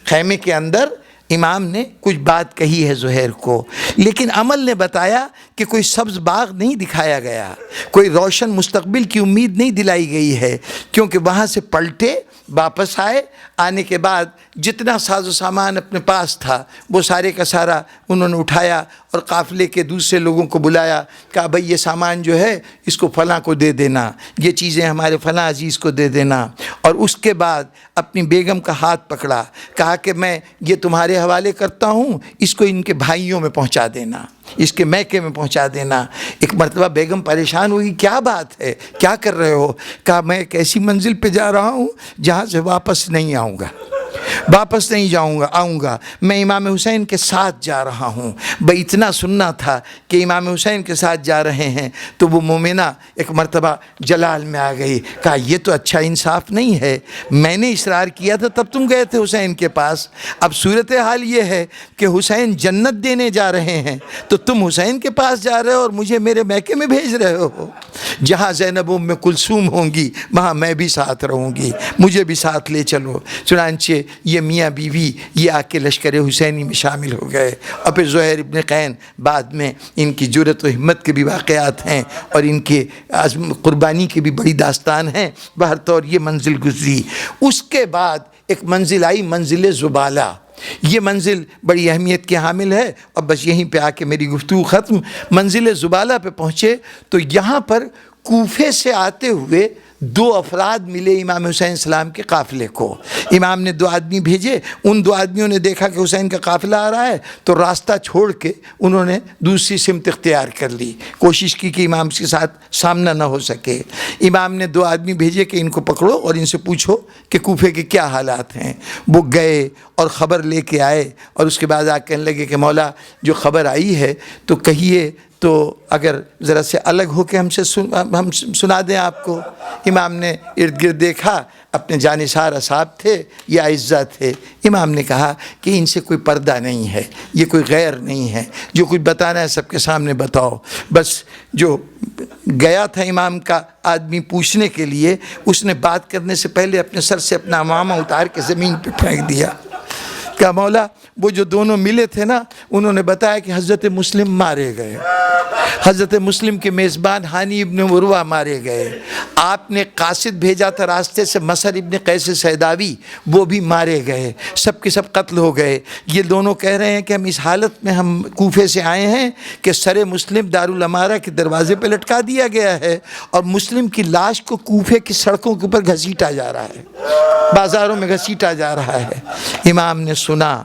خیمے کے اندر امام نے کچھ بات کہی ہے زہیر کو، لیکن عمل نے بتایا کہ کوئی سبز باغ نہیں دکھایا گیا، کوئی روشن مستقبل کی امید نہیں دلائی گئی ہے، کیونکہ وہاں سے پلٹے، واپس آئے، آنے کے بعد جتنا ساز و سامان اپنے پاس تھا وہ سارے کا سارا انہوں نے اٹھایا اور قافلے کے دوسرے لوگوں کو بلایا، کہا بھئی یہ سامان جو ہے اس کو فلاں کو دے دینا، یہ چیزیں ہمارے فلاں عزیز کو دے دینا۔ اور اس کے بعد اپنی بیگم کا ہاتھ پکڑا، کہا کہ میں یہ تمہارے حوالے کرتا ہوں، اس کو ان کے بھائیوں میں پہنچا دینا، اس کے میکے میں پہنچا دینا۔ ایک مرتبہ بیگم پریشان ہوئی، کیا بات ہے، کیا کر رہے ہو؟ کہا میں ایک ایسی منزل پہ جا رہا ہوں جہاں سے واپس نہیں آؤں گا، واپس نہیں آؤں گا، میں امام حسین کے ساتھ جا رہا ہوں۔ بھئی اتنا سننا تھا کہ امام حسین کے ساتھ جا رہے ہیں تو وہ مومنہ ایک مرتبہ جلال میں آ گئی، کہا یہ تو اچھا انصاف نہیں ہے، میں نے اصرار کیا تھا تب تم گئے تھے حسین کے پاس، اب صورتحال یہ ہے کہ حسین جنت دینے جا رہے ہیں تو تم حسین کے پاس جا رہے ہو اور مجھے میرے میکے میں بھیج رہے ہو۔ جہاں زینب ام کلثوم ہوں گی وہاں میں بھی ساتھ رہوں گی، مجھے بھی ساتھ لے چلو۔ چنانچہ یہ میاں بیوی یہ آ کے لشکر حسینی میں شامل ہو گئے۔ اور پھر زہیر ابن قین بعد میں ان کی جرأت و ہمت کے بھی واقعات ہیں اور ان کے قربانی کی بھی بڑی داستان ہیں۔ بہرطور یہ منزل گزری۔ اس کے بعد ایک منزل آئی، منزل زبالہ۔ یہ منزل بڑی اہمیت کی حامل ہے اور بس یہیں پہ آ کے میری گفتگو ختم۔ منزل زبالہ پہ پہنچے تو یہاں پر کوفے سے آتے ہوئے 2 افراد ملے امام حسین السلام کے قافلے کو۔ امام نے 2 آدمی بھیجے، ان 2 آدمیوں نے دیکھا کہ حسین کا قافلہ آ رہا ہے تو راستہ چھوڑ کے انہوں نے دوسری سمت اختیار کر لی، کوشش کی کہ امام کے ساتھ سامنا نہ ہو سکے۔ امام نے 2 آدمی بھیجے کہ ان کو پکڑو اور ان سے پوچھو کہ کوفے کے کیا حالات ہیں۔ وہ گئے اور خبر لے کے آئے اور اس کے بعد آ کہنے لگے کہ مولا جو خبر آئی ہے تو کہیے تو اگر ذرا سے الگ ہو کے ہم سنا دیں آپ کو۔ امام نے ارد گرد دیکھا، اپنے جانثار اصحاب تھے یا اعزا تھے۔ امام نے کہا کہ ان سے کوئی پردہ نہیں ہے، یہ کوئی غیر نہیں ہے، جو کچھ بتانا ہے سب کے سامنے بتاؤ۔ بس جو گیا تھا امام کا آدمی پوچھنے کے لیے، اس نے بات کرنے سے پہلے اپنے سر سے اپنا عمامہ اتار کے زمین پہ پھینک دیا۔ کہا مولا وہ جو دونوں ملے تھے نا، انہوں نے بتایا کہ حضرت مسلم مارے گئے، حضرت مسلم کے میزبان ہانی ابن عروہ مارے گئے، آپ نے قاصد بھیجا تھا راستے سے مسر ابن قیس سیداوی، وہ بھی مارے گئے، سب کے سب قتل ہو گئے۔ یہ دونوں کہہ رہے ہیں کہ ہم اس حالت میں ہم کوفے سے آئے ہیں کہ سر مسلم دارالامارہ کے دروازے پہ لٹکا دیا گیا ہے، اور مسلم کی لاش کو کوفے کی سڑکوں کے اوپر گھسیٹا جا رہا ہے، بازاروں میں گھسیٹا جا رہا ہے۔ امام نے سنا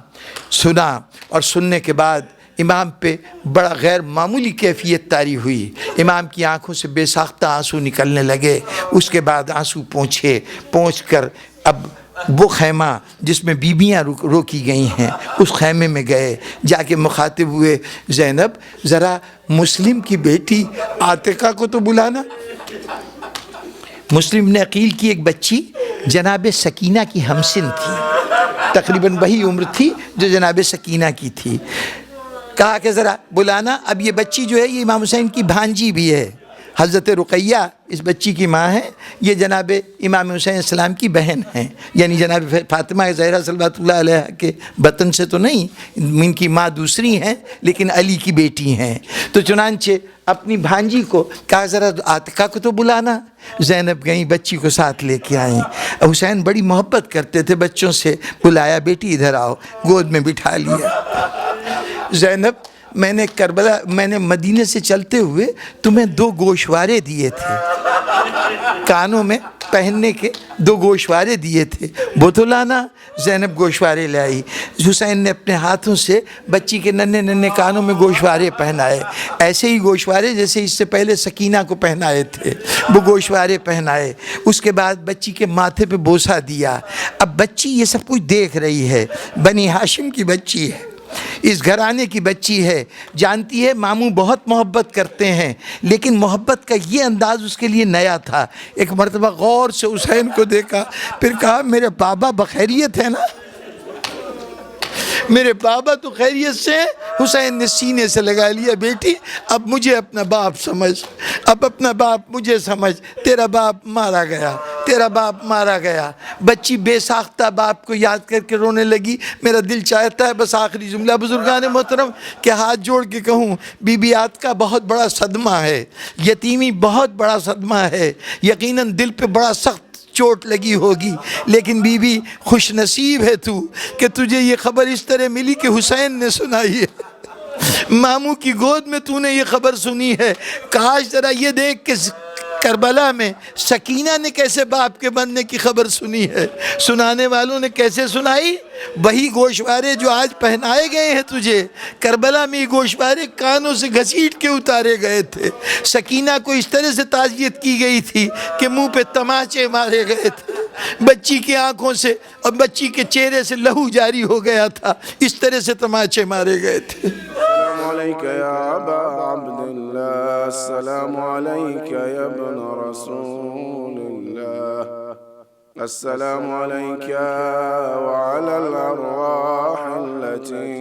اور سننے کے بعد امام پہ بڑا غیر معمولی کیفیت طاری ہوئی۔ امام کی آنکھوں سے بے ساختہ آنسو نکلنے لگے۔ اس کے بعد آنسو پہنچ کر اب وہ خیمہ جس میں بیویاں روکی گئی ہیں، اس خیمے میں گئے، جا کے مخاطب ہوئے، زینب ذرا مسلم کی بیٹی عاتقہ کو تو بلانا۔ مسلم نے عقیل کی ایک بچی جناب سکینہ کی ہمسن تھی، تقریباً وہی عمر تھی جو جناب سکینہ کی تھی۔ کہا کہ ذرا بلانا۔ اب یہ بچی جو ہے یہ امام حسین کی بھانجی بھی ہے، حضرت رقیہ اس بچی کی ماں ہے، یہ جناب امام حسین السلام کی بہن ہیں، یعنی جناب فاطمہ زہرا صلوات اللہ علیہ کے بطن سے تو نہیں، ان کی ماں دوسری ہیں لیکن علی کی بیٹی ہیں۔ تو چنانچہ اپنی بھانجی کو کہا ذرا عاتقہ کو تو بلانا۔ زینب گئیں، بچی کو ساتھ لے کے آئیں۔ حسین بڑی محبت کرتے تھے بچوں سے، بلایا بیٹی ادھر آؤ، گود میں بٹھا لیا۔ زینب میں نے مدینے سے چلتے ہوئے تمہیں 2 گوشوارے دیے تھے، کانوں میں پہننے کے 2 گوشوارے دیے تھے، وہ تو لانا۔ زینب گوشوارے لائی۔ حسین نے اپنے ہاتھوں سے بچی کے ننھے کانوں میں گوشوارے پہنائے، ایسے ہی گوشوارے جیسے اس سے پہلے سکینہ کو پہنائے تھے، وہ گوشوارے پہنائے۔ اس کے بعد بچی کے ماتھے پہ بوسہ دیا۔ اب بچی یہ سب کچھ دیکھ رہی ہے، بنی ہاشم کی بچی ہے، اس گھرانے کی بچی ہے، جانتی ہے ماموں بہت محبت کرتے ہیں، لیکن محبت کا یہ انداز اس کے لیے نیا تھا۔ ایک مرتبہ غور سے حسین کو دیکھا، پھر کہا میرے بابا بخیریت ہے نا، میرے بابا تو خیریت سے ہیں۔ حسین نے سینے سے لگا لیا، بیٹی اب مجھے اپنا باپ سمجھ، اب اپنا باپ مجھے سمجھ، تیرا باپ مارا گیا، تیرا باپ مارا گیا۔ بچی بے ساختہ باپ کو یاد کر کے رونے لگی۔ میرا دل چاہتا ہے بس آخری جملہ بزرگان محترم کہ ہاتھ جوڑ کے کہوں، بی بی عاتقہ بہت بڑا صدمہ ہے، یتیمی بہت بڑا صدمہ ہے، یقیناً دل پہ بڑا سخت چوٹ لگی ہوگی، لیکن بی بی خوش نصیب ہے تو کہ تجھے یہ خبر اس طرح ملی کہ حسین نے سنائی ہے، ماموں کی گود میں تو نے یہ خبر سنی ہے۔ کاش ذرا یہ دیکھ کہ کربلا میں سکینہ نے کیسے باپ کے بننے کی خبر سنی ہے، سنانے والوں نے کیسے سنائی۔ وہی گوشوارے جو آج پہنائے گئے ہیں تجھے، کربلا میں یہ گوشوارے کانوں سے گھسیٹ کے اتارے گئے تھے۔ سکینہ کو اس طرح سے تعزیت کی گئی تھی کہ منہ پہ تماچے مارے گئے تھے، بچی کی آنکھوں سے اور بچی کے چہرے سے لہو جاری ہو گیا تھا، اس طرح سے تماچے مارے گئے تھے۔ السلام عليك يا أبا عبد الله، السلام عليك يا ابن رسول الله، السلام عليك وعلى الأرواح التي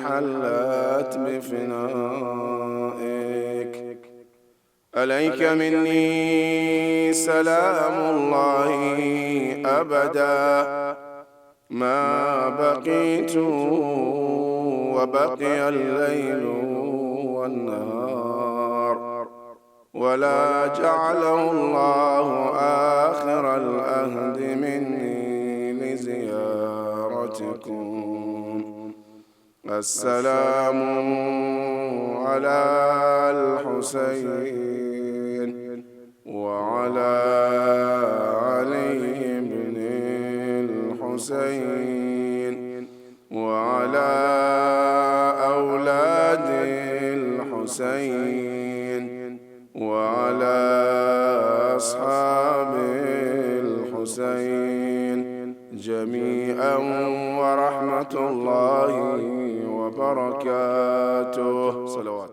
حلت بفنائك، عليك مني سلام الله أبدا ما بقيت وبقي الليل والنهار، ولا جعله الله آخر الأهد مني لزيارتكم. السلام على الحسين وعلى علي بن الحسين وعلى أولاد الحسين وعلى أصحاب الحسين جميعا ورحمة الله وبركاته. صلوات